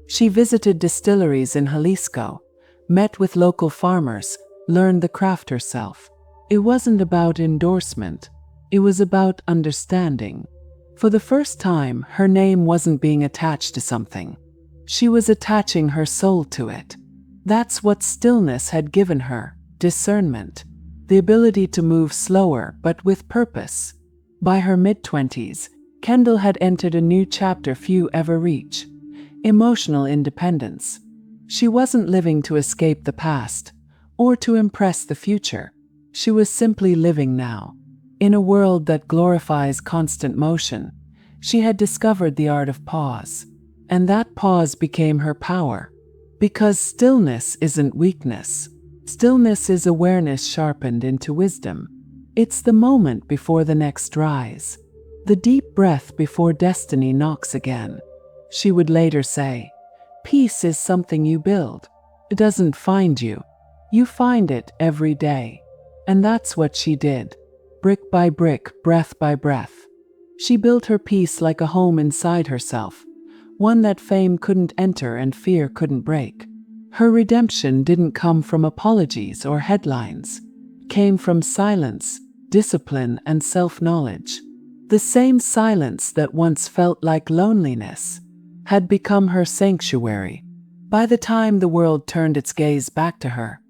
She visited distilleries in Jalisco, met with local farmers, learned the craft herself. It wasn't about endorsement, it was about understanding. For the first time, her name wasn't being attached to something. She was attaching her soul to it. That's what Stillness had given her: discernment, the ability to move slower but with purpose. By her mid-20s, Kendall had entered a new chapter few ever reach: emotional independence. She wasn't living to escape the past or to impress the future. She was simply living now. In a world that glorifies constant motion, she had discovered the art of pause. And that pause became her power. Because stillness isn't weakness. Stillness is awareness sharpened into wisdom. It's the moment before the next rise, the deep breath before destiny knocks again. She would later say, "Peace is something you build. It doesn't find you. You find it every day." And that's what she did. Brick by brick, breath by breath. She built her peace like a home inside herself, one that fame couldn't enter and fear couldn't break. Her redemption didn't come from apologies or headlines. It came from silence, discipline, and self-knowledge. The same silence that once felt like loneliness had become her sanctuary. By the time the world turned its gaze back to her,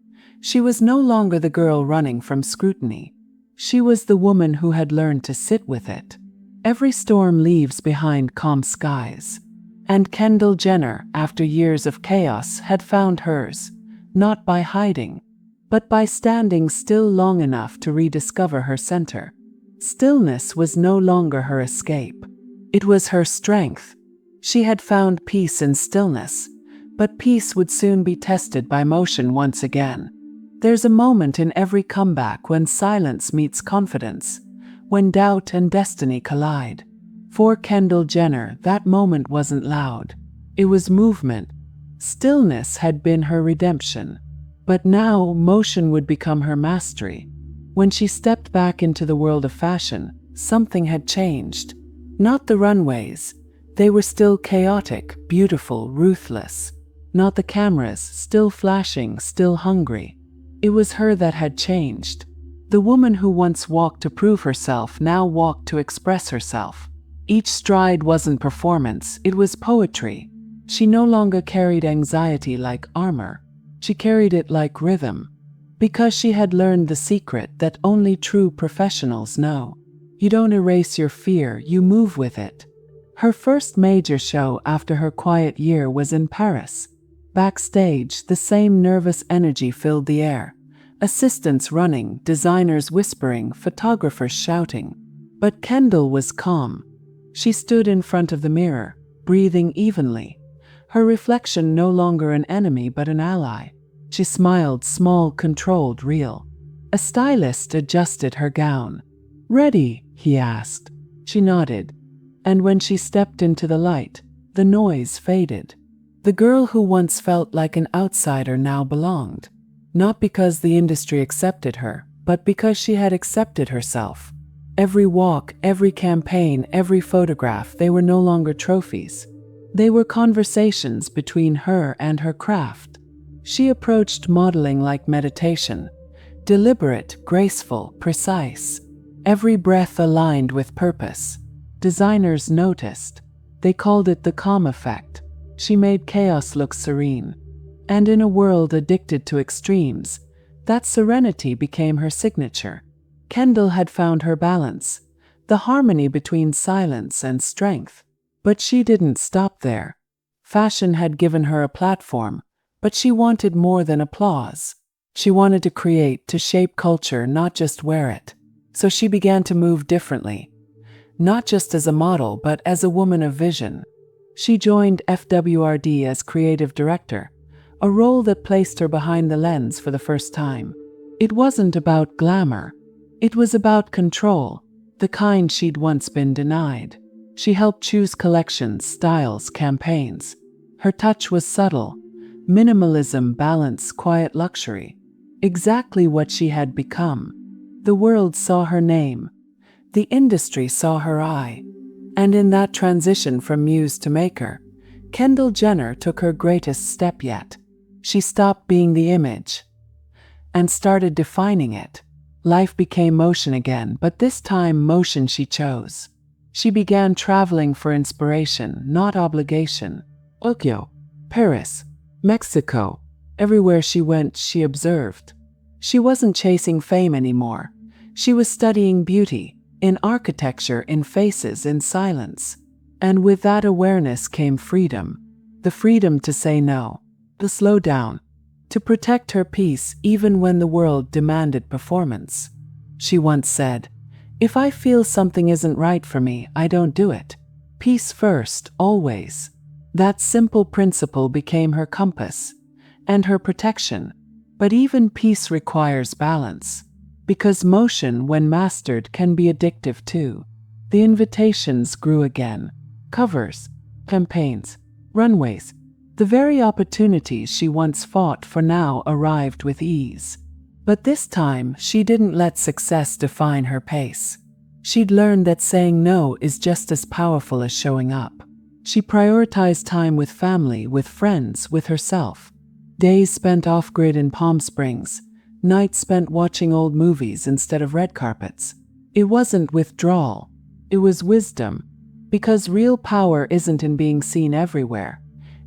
she was no longer the girl running from scrutiny. She was the woman who had learned to sit with it. Every storm leaves behind calm skies. And Kendall Jenner, after years of chaos, had found hers, not by hiding, but by standing still long enough to rediscover her center. Stillness was no longer her escape. It was her strength. She had found peace in stillness, but peace would soon be tested by motion once again. There's a moment in every comeback when silence meets confidence, when doubt and destiny collide. For Kendall Jenner, that moment wasn't loud. It was movement. Stillness had been her redemption. But now motion would become her mastery. When she stepped back into the world of fashion, something had changed. Not the runways. They were still chaotic, beautiful, ruthless. Not the cameras, still flashing, still hungry. It was her that had changed. The woman who once walked to prove herself now walked to express herself. Each stride wasn't performance, it was poetry. She no longer carried anxiety like armor. She carried it like rhythm. Because she had learned the secret that only true professionals know. You don't erase your fear, you move with it. Her first major show after her quiet year was in Paris. Backstage, the same nervous energy filled the air. Assistants running, designers whispering, photographers shouting. But Kendall was calm. She stood in front of the mirror, breathing evenly. Her reflection no longer an enemy but an ally. She smiled, small, controlled, real. A stylist adjusted her gown. "Ready?" he asked. She nodded. And when she stepped into the light, the noise faded. The girl who once felt like an outsider now belonged, not because the industry accepted her, but because she had accepted herself. Every walk, every campaign, every photograph, they were no longer trophies. They were conversations between her and her craft. She approached modeling like meditation, deliberate, graceful, precise. Every breath aligned with purpose. Designers noticed. They called it the calm effect. She made chaos look serene. And in a world addicted to extremes, that serenity became her signature. Kendall had found her balance, the harmony between silence and strength. But she didn't stop there. Fashion had given her a platform, but she wanted more than applause. She wanted to create, to shape culture, not just wear it. So she began to move differently, not just as a model, but as a woman of vision. She joined FWRD as creative director, a role that placed her behind the lens for the first time. It wasn't about glamour. It was about control, the kind she'd once been denied. She helped choose collections, styles, campaigns. Her touch was subtle. Minimalism, balance, quiet luxury. Exactly what she had become. The world saw her name. The industry saw her eye. And in that transition from muse to maker, Kendall Jenner took her greatest step yet. She stopped being the image and started defining it. Life became motion again, but this time motion she chose. She began traveling for inspiration, not obligation. Tokyo, Paris, Mexico. Everywhere she went, she observed. She wasn't chasing fame anymore. She was studying beauty, in architecture, in faces, in silence. And with that awareness came freedom. The freedom to say no, to slow down, to protect her peace even when the world demanded performance. She once said, "If I feel something isn't right for me, I don't do it. Peace first, always." That simple principle became her compass and her protection. But even peace requires balance, because motion, when mastered, can be addictive too. The invitations grew again. Covers, campaigns, runways. The very opportunities she once fought for now arrived with ease. But this time, she didn't let success define her pace. She'd learned that saying no is just as powerful as showing up. She prioritized time with family, with friends, with herself. Days spent off-grid in Palm Springs, nights spent watching old movies instead of red carpets. It wasn't withdrawal, it was wisdom. Because real power isn't in being seen everywhere.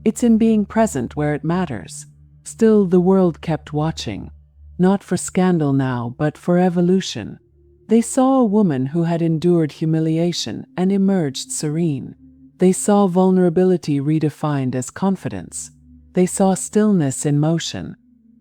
It's in being present where it matters. Still, the world kept watching. Not for scandal now, but for evolution. They saw a woman who had endured humiliation and emerged serene. They saw vulnerability redefined as confidence. They saw stillness in motion.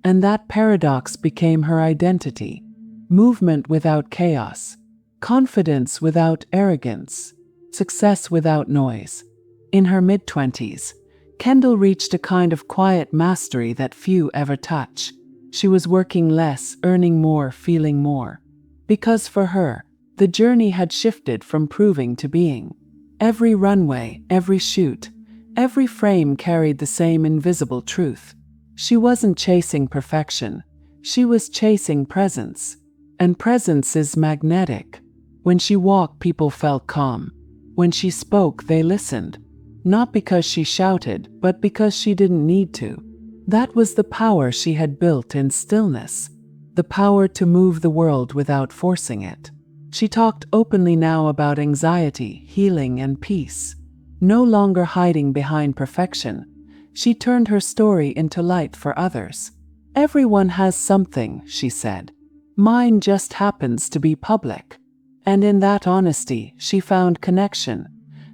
And that paradox became her identity. Movement without chaos. Confidence without arrogance. Success without noise. In her mid-20s, Kendall reached a kind of quiet mastery that few ever touch. She was working less, earning more, feeling more. Because for her, the journey had shifted from proving to being. Every runway, every shoot, every frame carried the same invisible truth. She wasn't chasing perfection. She was chasing presence. And presence is magnetic. When she walked, people felt calm. When she spoke, they listened. Not because she shouted, but because she didn't need to. That was the power she had built in stillness. The power to move the world without forcing it. She talked openly now about anxiety, healing, and peace. No longer hiding behind perfection, she turned her story into light for others. Everyone has something, she said. Mine just happens to be public. And in that honesty, she found connection.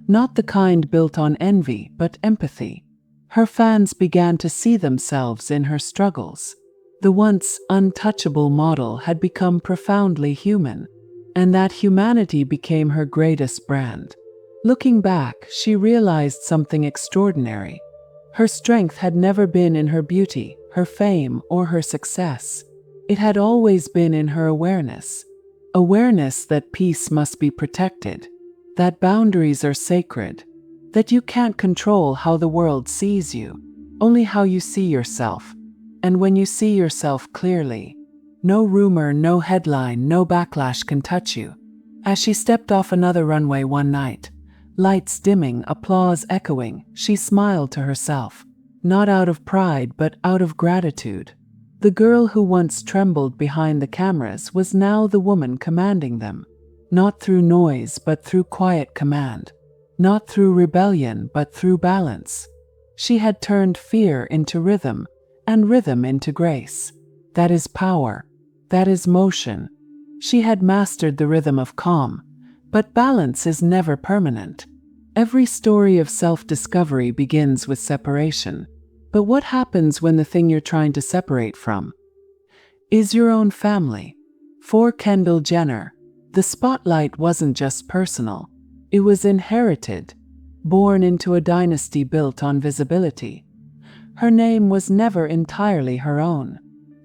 Not the kind built on envy, but empathy. Her fans began to see themselves in her struggles. The once untouchable model had become profoundly human, and that humanity became her greatest brand. Looking back, she realized something extraordinary. Her strength had never been in her beauty, her fame, or her success. It had always been in her awareness. Awareness that peace must be protected, that boundaries are sacred, that you can't control how the world sees you, only how you see yourself. And when you see yourself clearly, no rumor, no headline, no backlash can touch you. As she stepped off another runway one night, lights dimming, applause echoing, she smiled to herself, not out of pride but out of gratitude. The girl who once trembled behind the cameras was now the woman commanding them, not through noise but through quiet command, not through rebellion but through balance. She had turned fear into rhythm, and rhythm into grace. That is power. That is motion. She had mastered the rhythm of calm, but balance is never permanent. Every story of self-discovery begins with separation. But what happens when the thing you're trying to separate from is your own family? For Kendall Jenner, the spotlight wasn't just personal. It was inherited, born into a dynasty built on visibility. Her name was never entirely her own.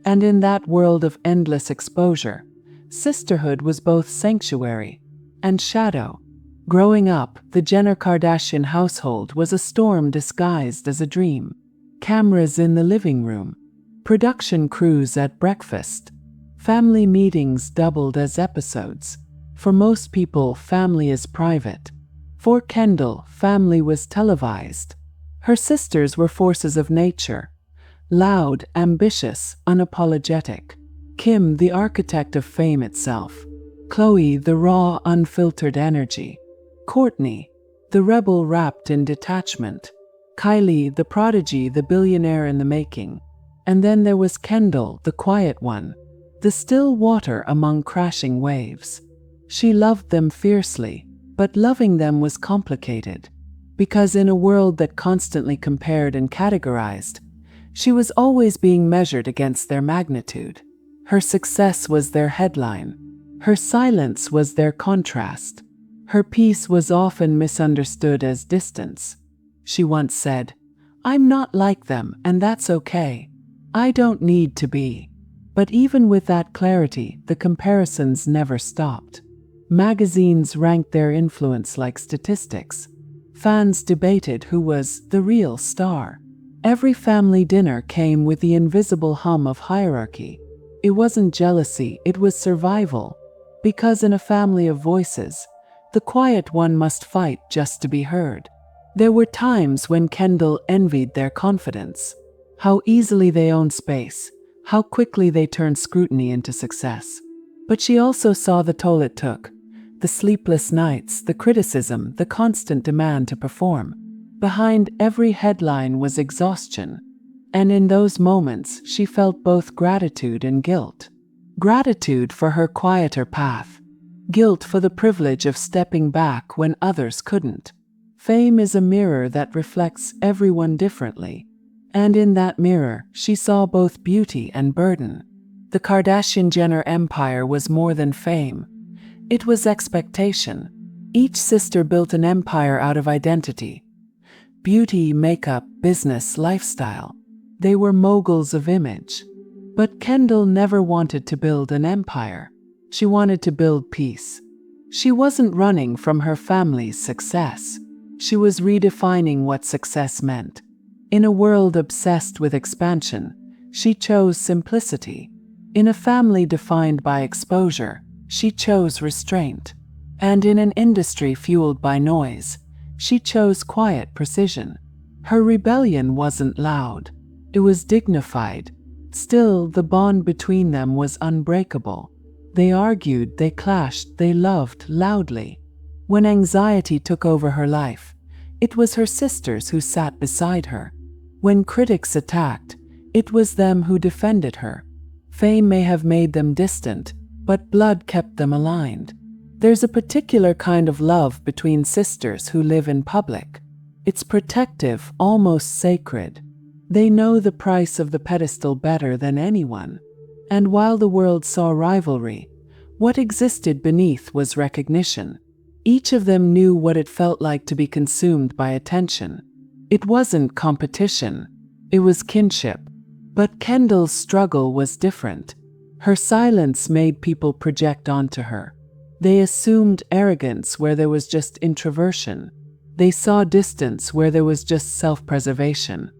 And in that world of endless exposure, sisterhood was both sanctuary and shadow. Growing up, the Jenner Kardashian household was a storm disguised as a dream. Cameras in the living room, production crews at breakfast, family meetings doubled as episodes. For most people, family is private. For Kendall, family was televised. Her sisters were forces of nature, loud, ambitious, unapologetic. Kim, the architect of fame itself. Khloe, the raw, unfiltered energy. Kourtney, the rebel wrapped in detachment. Kylie, the prodigy, the billionaire in the making. And then there was Kendall, the quiet one, the still water among crashing waves. She loved them fiercely, but loving them was complicated. Because in a world that constantly compared and categorized, she was always being measured against their magnitude. Her success was their headline. Her silence was their contrast. Her peace was often misunderstood as distance. She once said, "I'm not like them, and that's okay. I don't need to be." But even with that clarity, the comparisons never stopped. Magazines ranked their influence like statistics. Fans debated who was the real star. Every family dinner came with the invisible hum of hierarchy. It wasn't jealousy, it was survival. Because in a family of voices, the quiet one must fight just to be heard. There were times when Kendall envied their confidence. How easily they owned space, how quickly they turned scrutiny into success. But she also saw the toll it took. The sleepless nights, the criticism, the constant demand to perform. Behind every headline was exhaustion. And in those moments, she felt both gratitude and guilt. Gratitude for her quieter path. Guilt for the privilege of stepping back when others couldn't. Fame is a mirror that reflects everyone differently. And in that mirror, she saw both beauty and burden. The Kardashian-Jenner empire was more than fame. It was expectation. Each sister built an empire out of identity. Beauty, makeup, business, lifestyle. They were moguls of image. But Kendall never wanted to build an empire. She wanted to build peace. She wasn't running from her family's success. She was redefining what success meant. In a world obsessed with expansion, she chose simplicity. In a family defined by exposure, she chose restraint. And in an industry fueled by noise, she chose quiet precision. Her rebellion wasn't loud. It was dignified. Still, the bond between them was unbreakable. They argued, they clashed, they loved loudly. When anxiety took over her life, it was her sisters who sat beside her. When critics attacked, it was them who defended her. Fame may have made them distant, but blood kept them aligned. There's a particular kind of love between sisters who live in public. It's protective, almost sacred. They know the price of the pedestal better than anyone. And while the world saw rivalry, what existed beneath was recognition. Each of them knew what it felt like to be consumed by attention. It wasn't competition, it was kinship. But Kendall's struggle was different. Her silence made people project onto her. They assumed arrogance where there was just introversion. They saw distance where there was just self-preservation.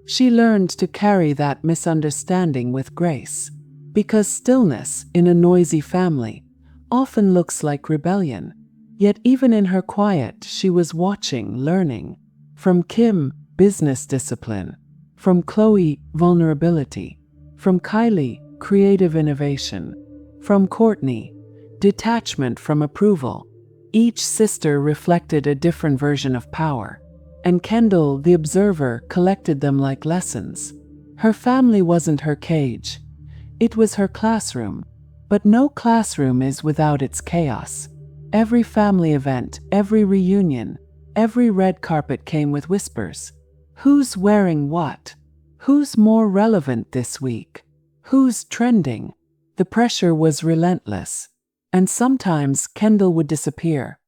She learned to carry that misunderstanding with grace. Because stillness in a noisy family often looks like rebellion. Yet even in her quiet, she was watching, learning. From Kim, business discipline. From Chloe, vulnerability. From Kylie, creative innovation. From Courtney, detachment from approval. Each sister reflected a different version of power, and Kendall, the observer, collected them like lessons. Her family wasn't her cage. It was her classroom. But no classroom is without its chaos. Every family event, every reunion, every red carpet came with whispers. Who's wearing what? Who's more relevant this week? Who's trending? The pressure was relentless. And sometimes Kendall would disappear.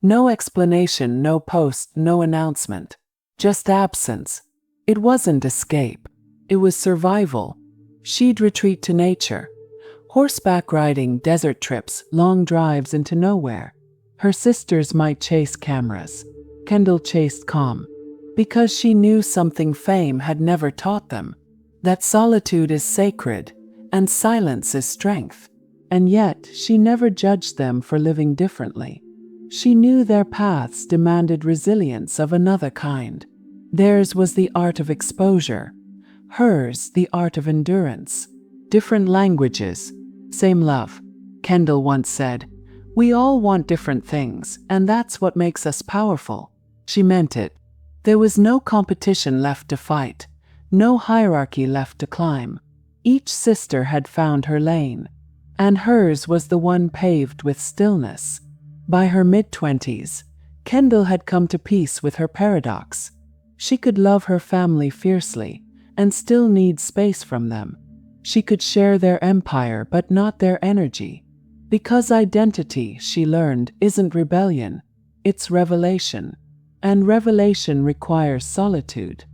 No explanation, no post, no announcement. Just absence. It wasn't escape. It was survival. She'd retreat to nature. Horseback riding, desert trips, long drives into nowhere. Her sisters might chase cameras. Kendall chased calm. Because she knew something fame had never taught them. That solitude is sacred, and silence is strength. And yet, she never judged them for living differently. She knew their paths demanded resilience of another kind. Theirs was the art of exposure. Hers, the art of endurance. Different languages, same love. Kendall once said, "We all want different things, and that's what makes us powerful." She meant it. There was no competition left to fight, no hierarchy left to climb. Each sister had found her lane, and hers was the one paved with stillness. By her mid-20s, Kendall had come to peace with her paradox. She could love her family fiercely and still need space from them. She could share their empire but not their energy. Because identity, she learned, isn't rebellion, it's revelation. And revelation requires solitude.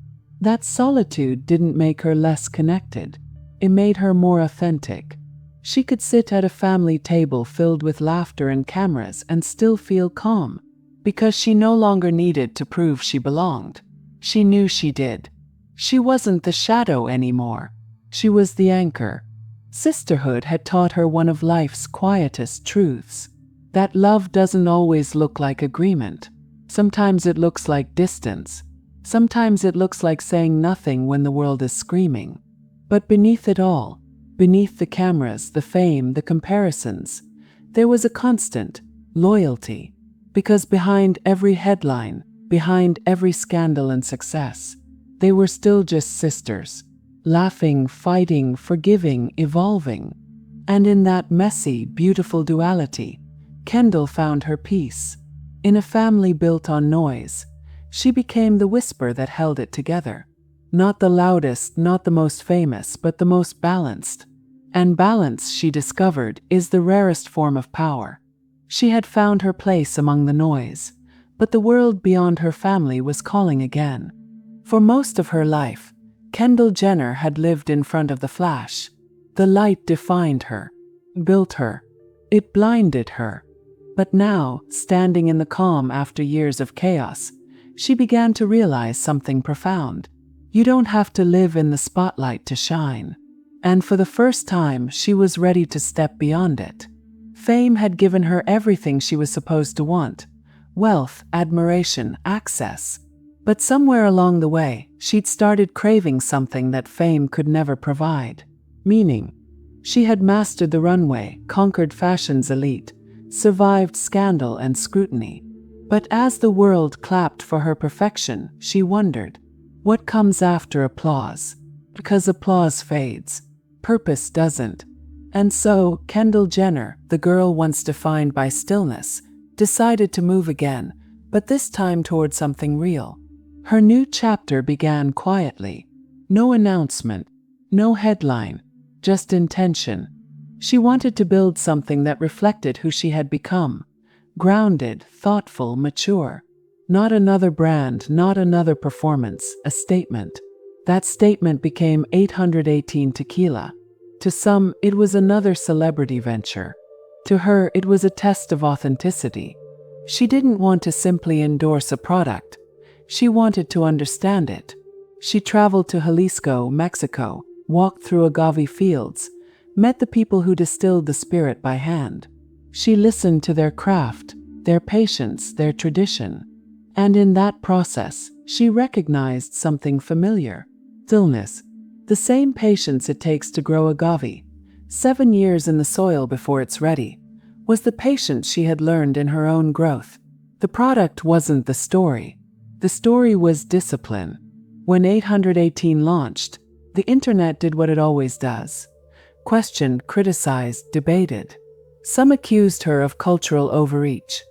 That solitude didn't make her less connected. It made her more authentic. She could sit at a family table filled with laughter and cameras and still feel calm, because she no longer needed to prove she belonged. She knew she did. She wasn't the shadow anymore. She was the anchor. Sisterhood had taught her one of life's quietest truths, that love doesn't always look like agreement. Sometimes it looks like distance. Sometimes it looks like saying nothing when the world is screaming. But beneath it all, beneath the cameras, the fame, the comparisons, there was a constant loyalty. Because behind every headline, behind every scandal and success, they were still just sisters, laughing, fighting, forgiving, evolving. And in that messy, beautiful duality, Kendall found her peace. In a family built on noise, she became the whisper that held it together. Not the loudest, not the most famous, but the most balanced. And balance, she discovered, is the rarest form of power. She had found her place among the noise, but the world beyond her family was calling again. For most of her life, Kendall Jenner had lived in front of the flash. The light defined her, built her. It blinded her. But now, standing in the calm after years of chaos, she began to realize something profound. You don't have to live in the spotlight to shine. And for the first time, she was ready to step beyond it. Fame had given her everything she was supposed to want: wealth, admiration, access. But somewhere along the way, she'd started craving something that fame could never provide: meaning. She had mastered the runway, conquered fashion's elite, survived scandal and scrutiny. But as the world clapped for her perfection, she wondered, what comes after applause? Because applause fades, purpose doesn't. And so, Kendall Jenner, the girl once defined by stillness, decided to move again, but this time toward something real. Her new chapter began quietly. No announcement, no headline, just intention. She wanted to build something that reflected who she had become. Grounded, thoughtful, mature. Not another brand, not another performance, a statement. That statement became 818 Tequila. To some, it was another celebrity venture. To her, it was a test of authenticity. She didn't want to simply endorse a product. She wanted to understand it. She traveled to Jalisco, Mexico, walked through agave fields, met the people who distilled the spirit by hand. She listened to their craft, their patience, their tradition. And in that process, she recognized something familiar. Stillness. The same patience it takes to grow agave, 7 years in the soil before it's ready, was the patience she had learned in her own growth. The product wasn't the story. The story was discipline. When 818 launched, the internet did what it always does. Questioned, criticized, debated. Some accused her of cultural overreach.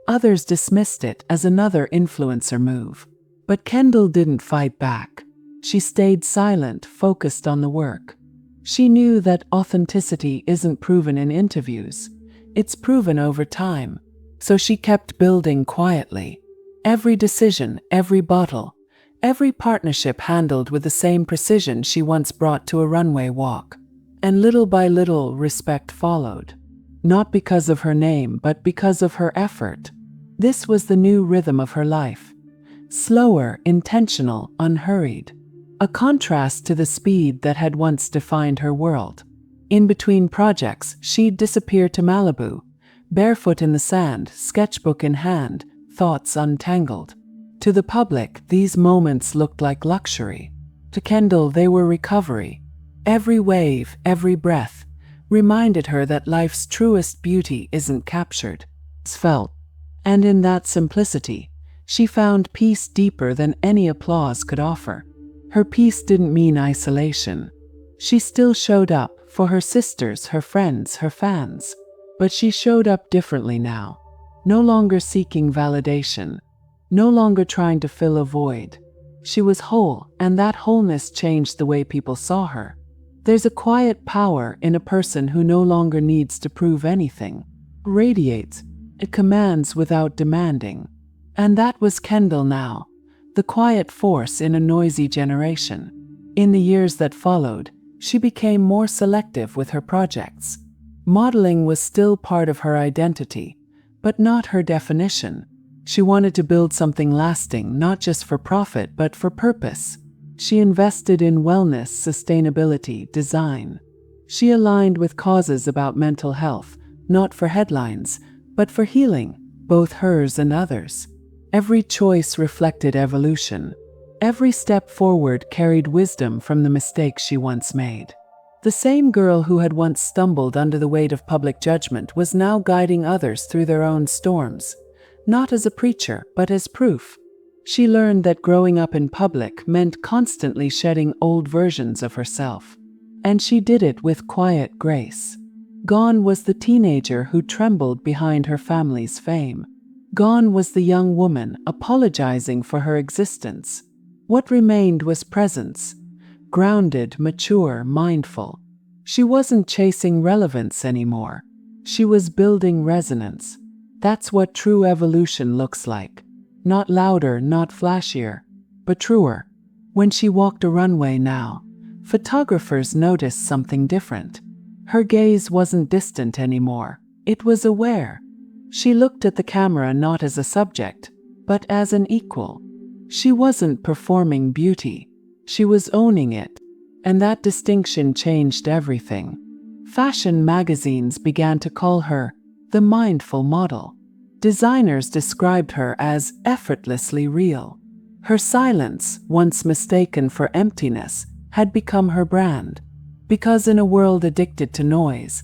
Others dismissed it as another influencer move. But Kendall didn't fight back. She stayed silent, focused on the work. She knew that authenticity isn't proven in interviews. It's proven over time. So she kept building quietly. Every decision, every bottle, every partnership handled with the same precision she once brought to a runway walk. And little by little, respect followed. Not because of her name, but because of her effort. This was the new rhythm of her life. Slower, intentional, unhurried. A contrast to the speed that had once defined her world. In between projects, she'd disappear to Malibu, barefoot in the sand, sketchbook in hand, thoughts untangled. To the public, these moments looked like luxury. To Kendall, they were recovery. Every wave, every breath, reminded her that life's truest beauty isn't captured, it's felt. And in that simplicity, she found peace deeper than any applause could offer. Her peace didn't mean isolation. She still showed up for her sisters, her friends, her fans. But she showed up differently now. No longer seeking validation. No longer trying to fill a void. She was whole, and that wholeness changed the way people saw her. There's a quiet power in a person who no longer needs to prove anything. Radiates. It commands without demanding. And that was Kendall now. The quiet force in a noisy generation. In the years that followed, she became more selective with her projects. Modeling was still part of her identity, but not her definition. She wanted to build something lasting, not just for profit, but for purpose. She invested in wellness, sustainability, design. She aligned with causes about mental health, not for headlines, but for healing, both hers and others. Every choice reflected evolution. Every step forward carried wisdom from the mistakes she once made. The same girl who had once stumbled under the weight of public judgment was now guiding others through their own storms, not as a preacher, but as proof. She learned that growing up in public meant constantly shedding old versions of herself. And she did it with quiet grace. Gone was the teenager who trembled behind her family's fame. Gone was the young woman apologizing for her existence. What remained was presence. Grounded, mature, mindful. She wasn't chasing relevance anymore. She was building resonance. That's what true evolution looks like. Not louder, not flashier, but truer. When she walked a runway now, photographers noticed something different. Her gaze wasn't distant anymore. It was aware. She looked at the camera not as a subject, but as an equal. She wasn't performing beauty. She was owning it. And that distinction changed everything. Fashion magazines began to call her the mindful model. Designers described her as effortlessly real. Her silence, once mistaken for emptiness, had become her brand. Because in a world addicted to noise,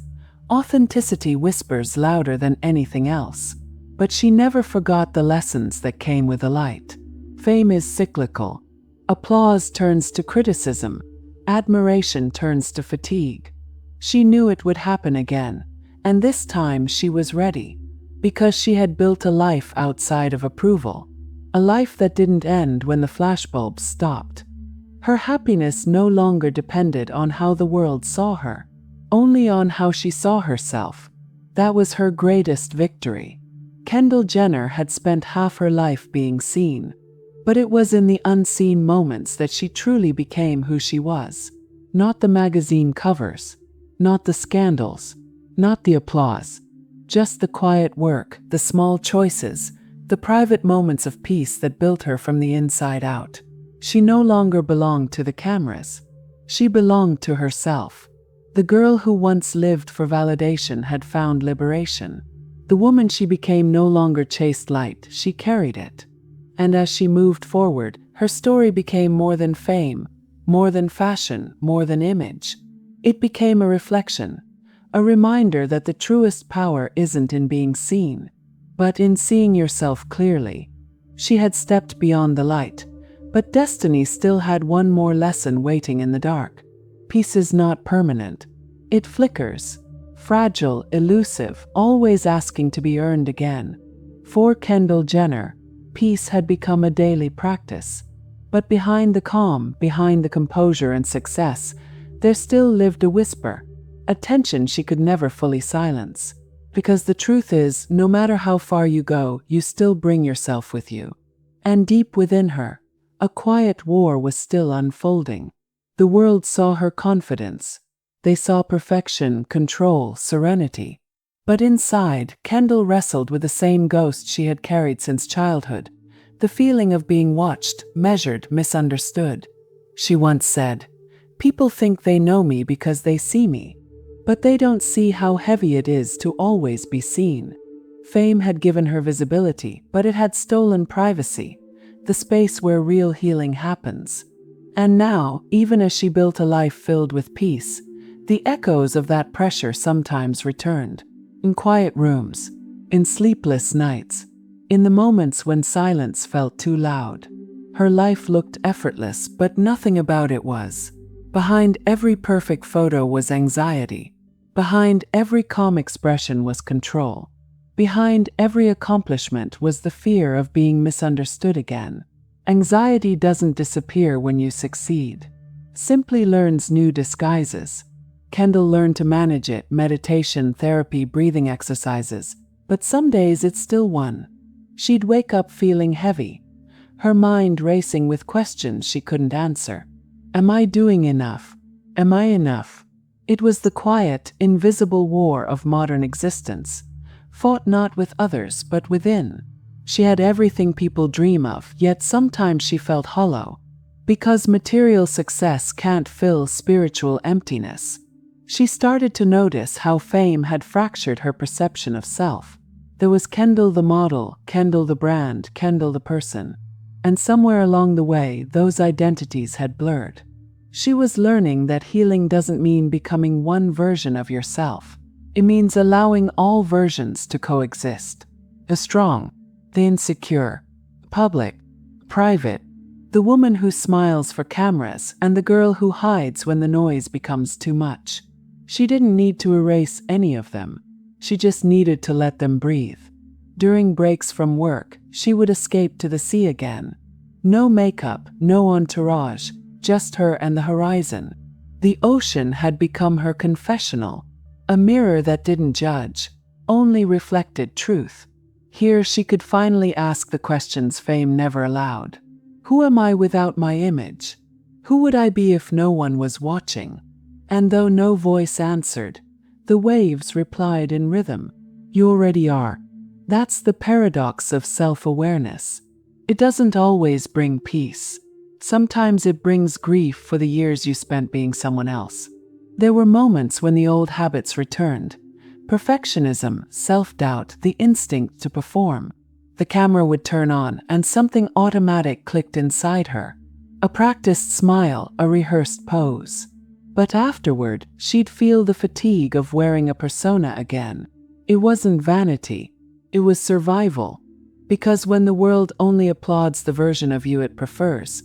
authenticity whispers louder than anything else. But she never forgot the lessons that came with the light. Fame is cyclical. Applause turns to criticism. Admiration turns to fatigue. She knew it would happen again, and this time she was ready. Because she had built a life outside of approval. A life that didn't end when the flashbulbs stopped. Her happiness no longer depended on how the world saw her, only on how she saw herself. That was her greatest victory. Kendall Jenner had spent half her life being seen, but it was in the unseen moments that she truly became who she was. Not the magazine covers, not the scandals, not the applause, just the quiet work, the small choices, the private moments of peace that built her from the inside out. She no longer belonged to the cameras. She belonged to herself. The girl who once lived for validation had found liberation. The woman she became no longer chased light, she carried it. And as she moved forward, her story became more than fame, more than fashion, more than image. It became a reflection, a reminder that the truest power isn't in being seen, but in seeing yourself clearly. She had stepped beyond the light, but destiny still had one more lesson waiting in the dark. Peace is not permanent. It flickers, fragile, elusive, always asking to be earned again. For Kendall Jenner, peace had become a daily practice. But behind the calm, behind the composure and success, there still lived a whisper, a tension she could never fully silence. Because the truth is, no matter how far you go, you still bring yourself with you. And deep within her, a quiet war was still unfolding. The world saw her confidence. They saw perfection, control, serenity. But inside, Kendall wrestled with the same ghost she had carried since childhood, the feeling of being watched, measured, misunderstood. She once said, "People think they know me because they see me, but they don't see how heavy it is to always be seen." Fame had given her visibility, but it had stolen privacy, the space where real healing happens. And now, even as she built a life filled with peace, the echoes of that pressure sometimes returned. In quiet rooms, in sleepless nights, in the moments when silence felt too loud. Her life looked effortless, but nothing about it was. Behind every perfect photo was anxiety. Behind every calm expression was control. Behind every accomplishment was the fear of being misunderstood again. Anxiety doesn't disappear when you succeed. Simply learns new disguises. Kendall learned to manage it, meditation, therapy, breathing exercises, but some days it still won. She'd wake up feeling heavy, her mind racing with questions she couldn't answer. Am I doing enough? Am I enough? It was the quiet, invisible war of modern existence, fought not with others but within. She had everything people dream of, yet sometimes she felt hollow, because material success can't fill spiritual emptiness. She started to notice how fame had fractured her perception of self. There was Kendall the model, Kendall the brand, Kendall the person. And somewhere along the way, those identities had blurred. She was learning that healing doesn't mean becoming one version of yourself. It means allowing all versions to coexist. The strong, the insecure, public, private, the woman who smiles for cameras, and the girl who hides when the noise becomes too much. She didn't need to erase any of them. She just needed to let them breathe. During breaks from work, she would escape to the sea again. No makeup, no entourage, just her and the horizon. The ocean had become her confessional, a mirror that didn't judge, only reflected truth. Here she could finally ask the questions fame never allowed. Who am I without my image? Who would I be if no one was watching? And though no voice answered, the waves replied in rhythm. You already are. That's the paradox of self-awareness. It doesn't always bring peace. Sometimes it brings grief for the years you spent being someone else. There were moments when the old habits returned. Perfectionism, self-doubt, the instinct to perform. The camera would turn on and something automatic clicked inside her. A practiced smile, a rehearsed pose. But afterward, she'd feel the fatigue of wearing a persona again. It wasn't vanity. It was survival. Because when the world only applauds the version of you it prefers,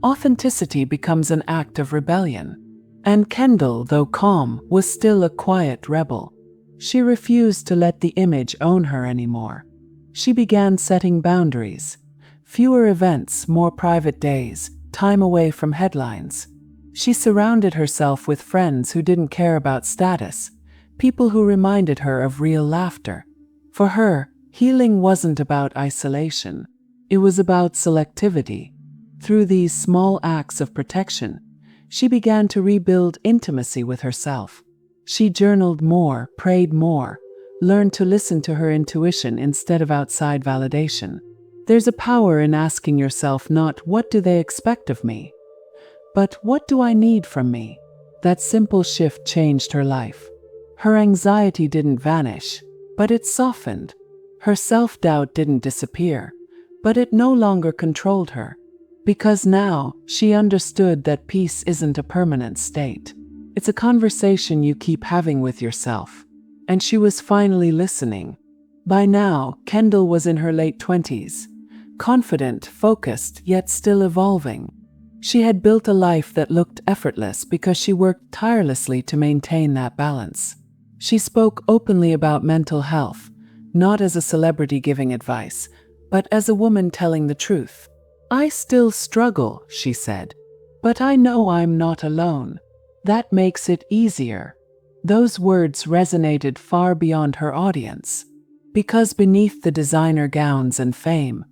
authenticity becomes an act of rebellion. And Kendall, though calm, was still a quiet rebel. She refused to let the image own her anymore. She began setting boundaries. Fewer events, more private days, time away from headlines. She surrounded herself with friends who didn't care about status, people who reminded her of real laughter. For her, healing wasn't about isolation. It was about selectivity. Through these small acts of protection, she began to rebuild intimacy with herself. She journaled more, prayed more, learned to listen to her intuition instead of outside validation. There's a power in asking yourself not what do they expect of me, but what do I need from me? That simple shift changed her life. Her anxiety didn't vanish, but it softened. Her self-doubt didn't disappear, but it no longer controlled her. Because now she understood that peace isn't a permanent state. It's a conversation you keep having with yourself. And she was finally listening. By now, Kendall was in her late 20s, confident, focused, yet still evolving. She had built a life that looked effortless because she worked tirelessly to maintain that balance. She spoke openly about mental health, not as a celebrity giving advice, but as a woman telling the truth. I still struggle, she said, but I know I'm not alone. That makes it easier. Those words resonated far beyond her audience. Because beneath the designer gowns and fame,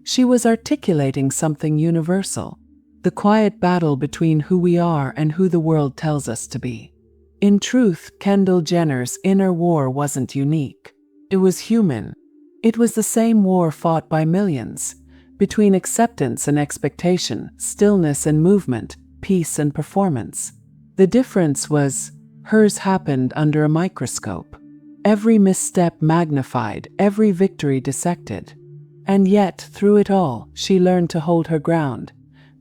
she was articulating something universal. The quiet battle between who we are and who the world tells us to be. In truth, Kendall Jenner's inner war wasn't unique. It was human. It was the same war fought by millions, between acceptance and expectation, stillness and movement, peace and performance. The difference was, hers happened under a microscope. Every misstep magnified, every victory dissected. And yet, through it all, she learned to hold her ground.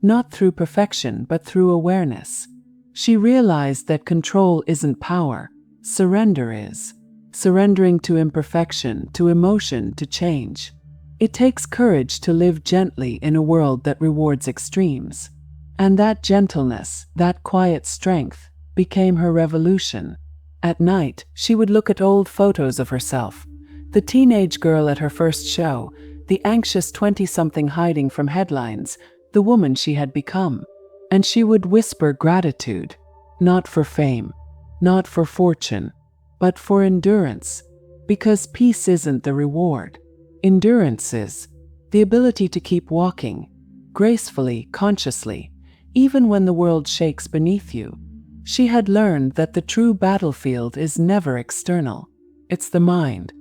Not through perfection, but through awareness. She realized that control isn't power, surrender is. Surrendering to imperfection, to emotion, to change. It takes courage to live gently in a world that rewards extremes. And that gentleness, that quiet strength, became her revolution. At night, she would look at old photos of herself. The teenage girl at her first show, the anxious 20-something hiding from headlines, the woman she had become. And she would whisper gratitude, not for fame, not for fortune, but for endurance. Because peace isn't the reward. Endurance is the ability to keep walking, gracefully, consciously, even when the world shakes beneath you. She had learned that the true battlefield is never external. It's the mind.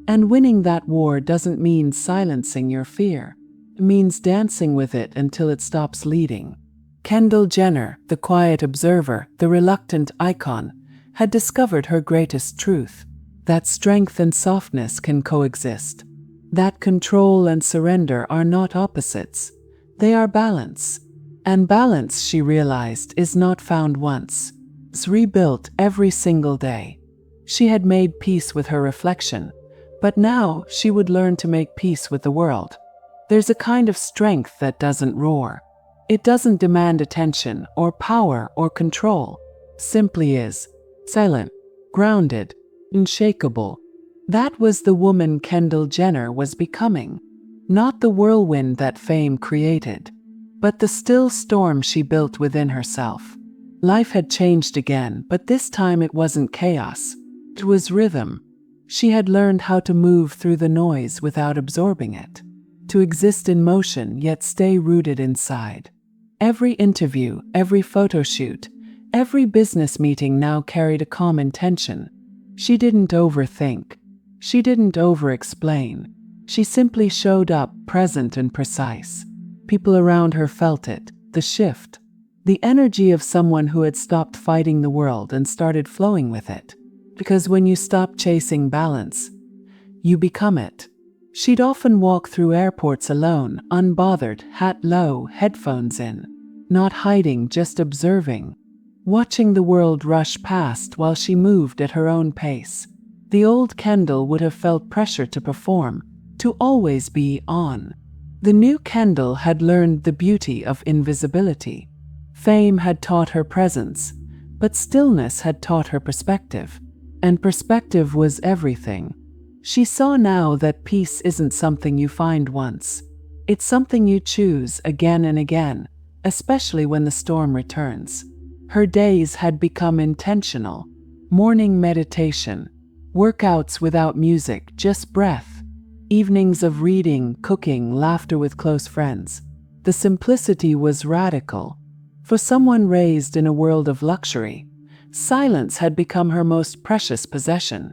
And winning that war doesn't mean silencing your fear. It means dancing with it until it stops leading. Kendall Jenner, the quiet observer, the reluctant icon, had discovered her greatest truth. That strength and softness can coexist. That control and surrender are not opposites. They are balance. And balance, she realized, is not found once. It's rebuilt every single day. She had made peace with her reflection, but now she would learn to make peace with the world. There's a kind of strength that doesn't roar. It doesn't demand attention or power or control. Simply is. Silent, grounded, unshakable. That was the woman Kendall Jenner was becoming. Not the whirlwind that fame created, but the still storm she built within herself. Life had changed again, but this time it wasn't chaos. It was rhythm. She had learned how to move through the noise without absorbing it. To exist in motion yet stay rooted inside. Every interview, every photo shoot, every business meeting now carried a calm intention. She didn't overthink. She didn't over-explain. She simply showed up, present and precise. People around her felt it, the shift. The energy of someone who had stopped fighting the world and started flowing with it. Because when you stop chasing balance, you become it. She'd often walk through airports alone, unbothered, hat low, headphones in. Not hiding, just observing. Watching the world rush past while she moved at her own pace. The old Kendall would have felt pressure to perform, to always be on. The new Kendall had learned the beauty of invisibility. Fame had taught her presence, but stillness had taught her perspective. And perspective was everything. She saw now that peace isn't something you find once. It's something you choose again and again, especially when the storm returns. Her days had become intentional. Morning meditation, workouts without music, just breath. Evenings of reading, cooking, laughter with close friends. The simplicity was radical. For someone raised in a world of luxury, silence had become her most precious possession.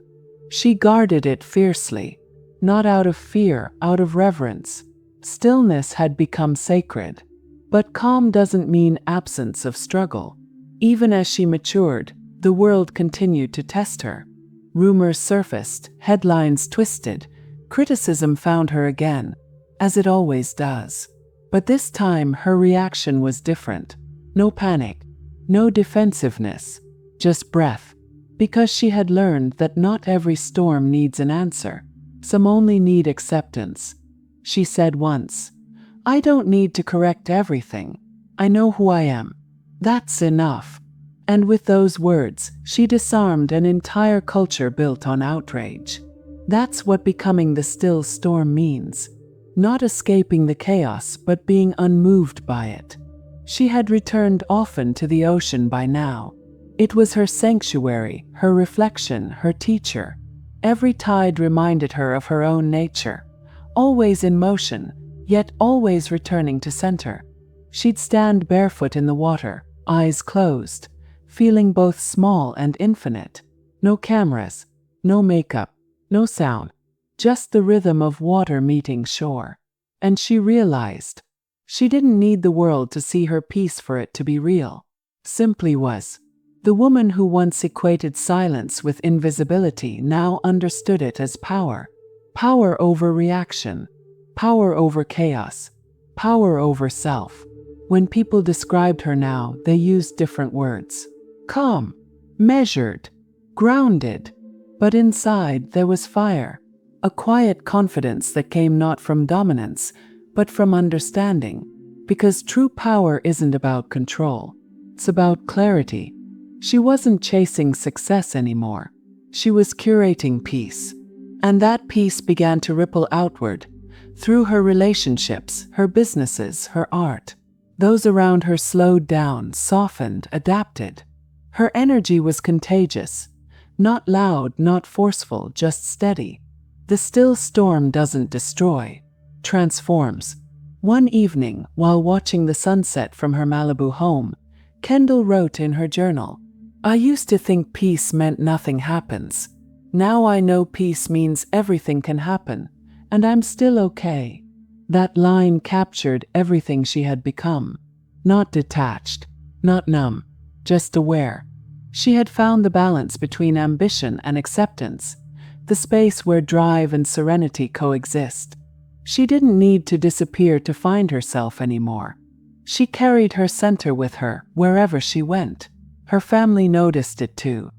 She guarded it fiercely, not out of fear, out of reverence. Stillness had become sacred. But calm doesn't mean absence of struggle. Even as she matured, the world continued to test her. Rumors surfaced, headlines twisted, criticism found her again, as it always does. But this time her reaction was different. No panic, no defensiveness, just breath. Because she had learned that not every storm needs an answer. Some only need acceptance. She said once, "I don't need to correct everything. I know who I am. That's enough." And with those words, she disarmed an entire culture built on outrage. That's what becoming the still storm means. Not escaping the chaos, but being unmoved by it. She had returned often to the ocean by now. It was her sanctuary, her reflection, her teacher. Every tide reminded her of her own nature, always in motion, yet always returning to center. She'd stand barefoot in the water, eyes closed, feeling both small and infinite. No cameras, no makeup, no sound, just the rhythm of water meeting shore. And she realized she didn't need the world to see her peace for it to be real. Simply was. The woman who once equated silence with invisibility now understood it as power. Power over reaction. Power over chaos. Power over self. When people described her now, they used different words. Calm. Measured. Grounded. But inside there was fire. A quiet confidence that came not from dominance, but from understanding. Because true power isn't about control. It's about clarity. She wasn't chasing success anymore. She was curating peace. And that peace began to ripple outward, through her relationships, her businesses, her art. Those around her slowed down, softened, adapted. Her energy was contagious. Not loud, not forceful, just steady. The still storm doesn't destroy, transforms. One evening, while watching the sunset from her Malibu home, Kendall wrote in her journal, "I used to think peace meant nothing happens. Now I know peace means everything can happen, and I'm still okay." That line captured everything she had become. Not detached, not numb, just aware. She had found the balance between ambition and acceptance, the space where drive and serenity coexist. She didn't need to disappear to find herself anymore. She carried her center with her wherever she went. Her family noticed it too.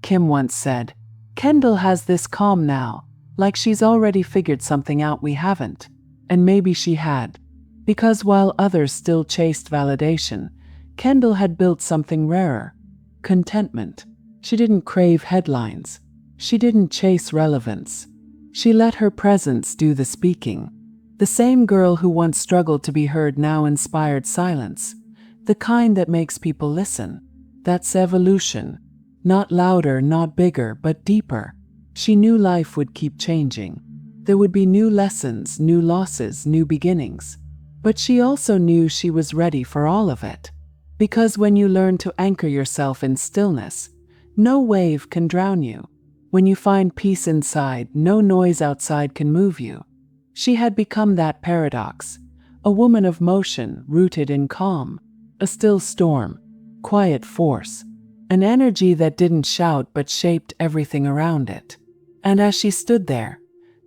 Kim once said, "Kendall has this calm now, like she's already figured something out we haven't." And maybe she had. Because while others still chased validation, Kendall had built something rarer. Contentment. She didn't crave headlines. She didn't chase relevance. She let her presence do the speaking. The same girl who once struggled to be heard now inspired silence. The kind that makes people listen. That's evolution. Not louder, not bigger, but deeper. She knew life would keep changing. There would be new lessons, new losses, new beginnings. But she also knew she was ready for all of it. Because when you learn to anchor yourself in stillness, no wave can drown you. When you find peace inside, no noise outside can move you. She had become that paradox, a woman of motion rooted in calm, a still storm, quiet force, an energy that didn't shout but shaped everything around it. And as she stood there,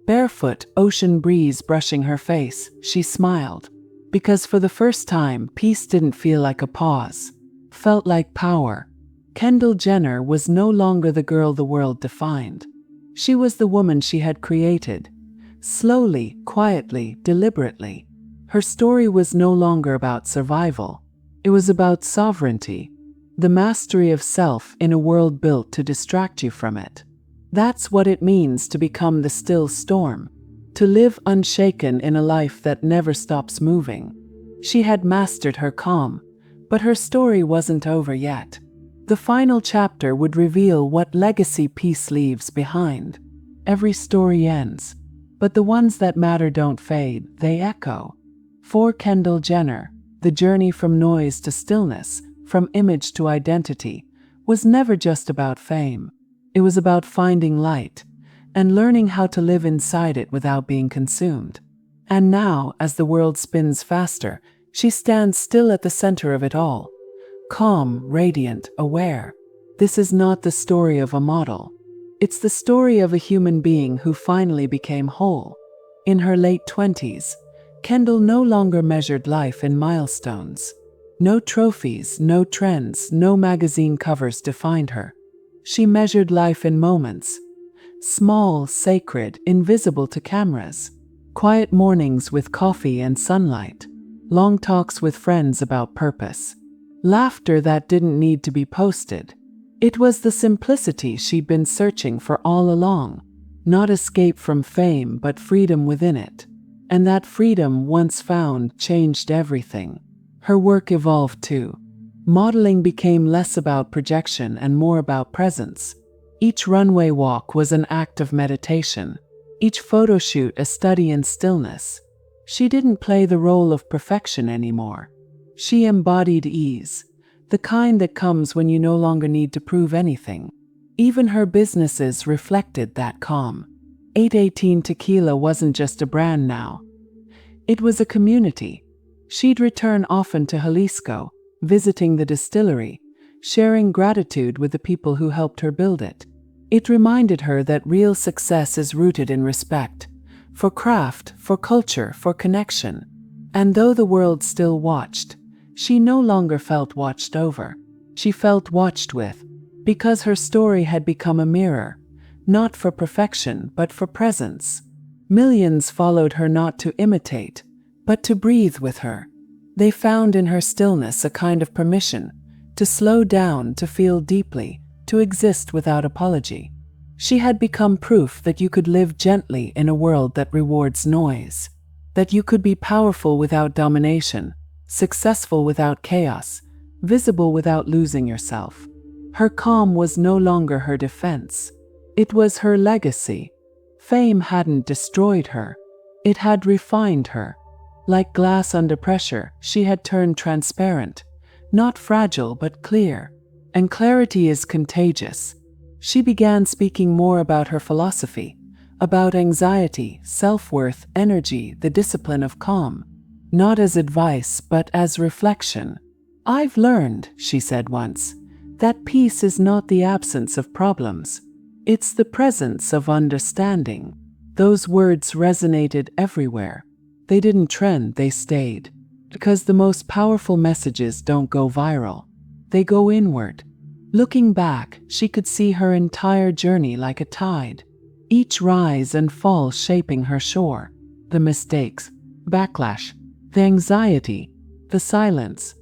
barefoot, ocean breeze brushing her face, she smiled. Because for the first time, peace didn't feel like a pause, felt like power. Kendall Jenner was no longer the girl the world defined. She was the woman she had created. Slowly, quietly, deliberately. Her story was no longer about survival. It was about sovereignty, the mastery of self in a world built to distract you from it. That's what it means to become the still storm, to live unshaken in a life that never stops moving. She had mastered her calm, but her story wasn't over yet. The final chapter would reveal what legacy peace leaves behind. Every story ends, but the ones that matter don't fade, they echo. For Kendall Jenner, the journey from noise to stillness, from image to identity, was never just about fame. It was about finding light and learning how to live inside it without being consumed. And now, as the world spins faster, she stands still at the center of it all. Calm, radiant, aware. This is not the story of a model. It's the story of a human being who finally became whole. In her late 20s, Kendall no longer measured life in milestones. No trophies, no trends, no magazine covers defined her. She measured life in moments. Small, sacred, invisible to cameras. Quiet mornings with coffee and sunlight. Long talks with friends about purpose. Laughter that didn't need to be posted. It was the simplicity she'd been searching for all along. Not escape from fame, but freedom within it. And that freedom, once found, changed everything. Her work evolved too. Modeling became less about projection and more about presence. Each runway walk was an act of meditation. Each photo shoot a study in stillness. She didn't play the role of perfection anymore. She embodied ease, the kind that comes when you no longer need to prove anything. Even her businesses reflected that calm. 818 Tequila wasn't just a brand now. It was a community. She'd return often to Jalisco, visiting the distillery, sharing gratitude with the people who helped her build it. It reminded her that real success is rooted in respect, for craft, for culture, for connection. And though the world still watched, she no longer felt watched over. She felt watched with, because her story had become a mirror, not for perfection, but for presence. Millions followed her not to imitate, but to breathe with her. They found in her stillness a kind of permission, to slow down, to feel deeply, to exist without apology. She had become proof that you could live gently in a world that rewards noise, that you could be powerful without domination, successful without chaos, visible without losing yourself. Her calm was no longer her defense. It was her legacy. Fame hadn't destroyed her. It had refined her. Like glass under pressure, she had turned transparent, not fragile but clear. And clarity is contagious. She began speaking more about her philosophy, about anxiety, self-worth, energy, the discipline of calm. Not as advice, but as reflection. "I've learned," she said once, "that peace is not the absence of problems. It's the presence of understanding." Those words resonated everywhere. They didn't trend, they stayed. Because the most powerful messages don't go viral. They go inward. Looking back, she could see her entire journey like a tide. Each rise and fall shaping her shore. The mistakes, backlash, the anxiety, the silence.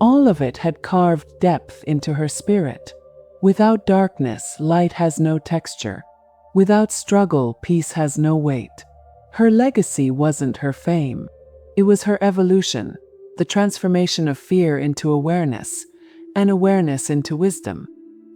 All of it had carved depth into her spirit. Without darkness, light has no texture. Without struggle, peace has no weight. Her legacy wasn't her fame. It was her evolution, the transformation of fear into awareness, and awareness into wisdom.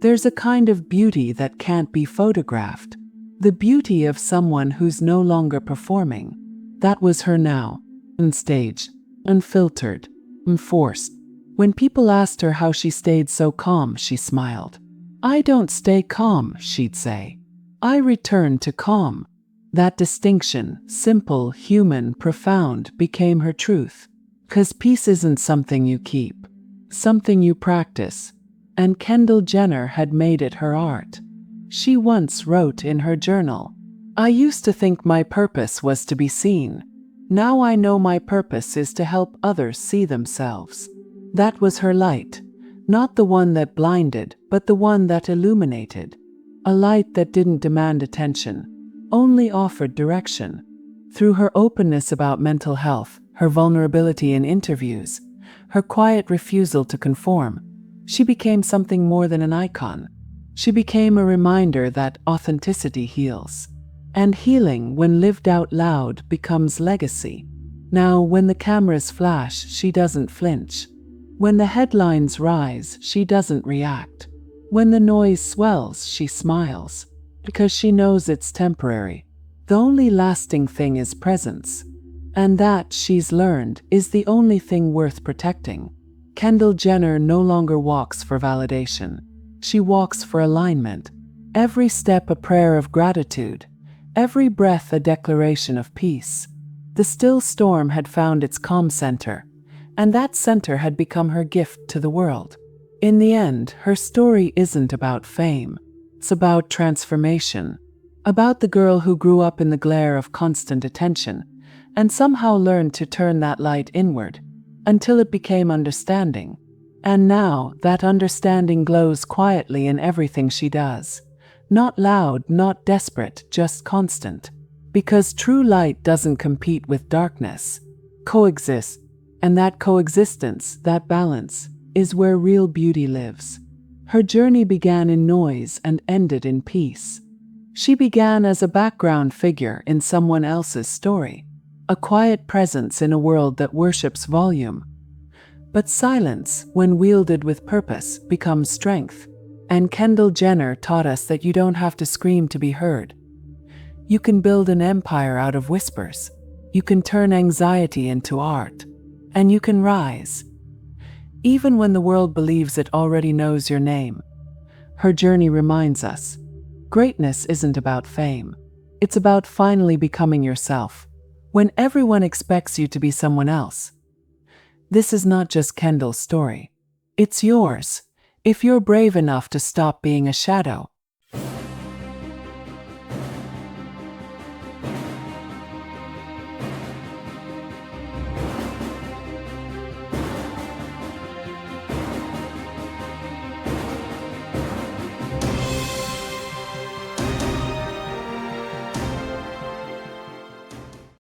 There's a kind of beauty that can't be photographed. The beauty of someone who's no longer performing. That was her now. Unstaged, unfiltered, unforced. When people asked her how she stayed so calm, she smiled. "I don't stay calm," she'd say. "I return to calm." That distinction, simple, human, profound, became her truth. 'Cause peace isn't something you keep, something you practice. And Kendall Jenner had made it her art. She once wrote in her journal, "I used to think my purpose was to be seen. Now I know my purpose is to help others see themselves." That was her light, not the one that blinded, but the one that illuminated. A light that didn't demand attention, only offered direction. Through her openness about mental health, her vulnerability in interviews, her quiet refusal to conform, she became something more than an icon. She became a reminder that authenticity heals. And healing, when lived out loud, becomes legacy. Now, when the cameras flash, she doesn't flinch. When the headlines rise, she doesn't react. When the noise swells, she smiles. Because she knows it's temporary. The only lasting thing is presence. And that, she's learned, is the only thing worth protecting. Kendall Jenner no longer walks for validation. She walks for alignment. Every step a prayer of gratitude. Every breath a declaration of peace. The still storm had found its calm center, and that center had become her gift to the world. In the end, her story isn't about fame. It's about transformation. About the girl who grew up in the glare of constant attention and somehow learned to turn that light inward until it became understanding. And now that understanding glows quietly in everything she does. Not loud, not desperate, just constant. Because true light doesn't compete with darkness. Coexists. And that coexistence, that balance, is where real beauty lives. Her journey began in noise and ended in peace. She began as a background figure in someone else's story, a quiet presence in a world that worships volume. But silence, when wielded with purpose, becomes strength. And Kendall Jenner taught us that you don't have to scream to be heard. You can build an empire out of whispers. You can turn anxiety into art. And you can rise. Even when the world believes it already knows your name. Her journey reminds us, greatness isn't about fame. It's about finally becoming yourself, when everyone expects you to be someone else. This is not just Kendall's story. It's yours, if you're brave enough to stop being a shadow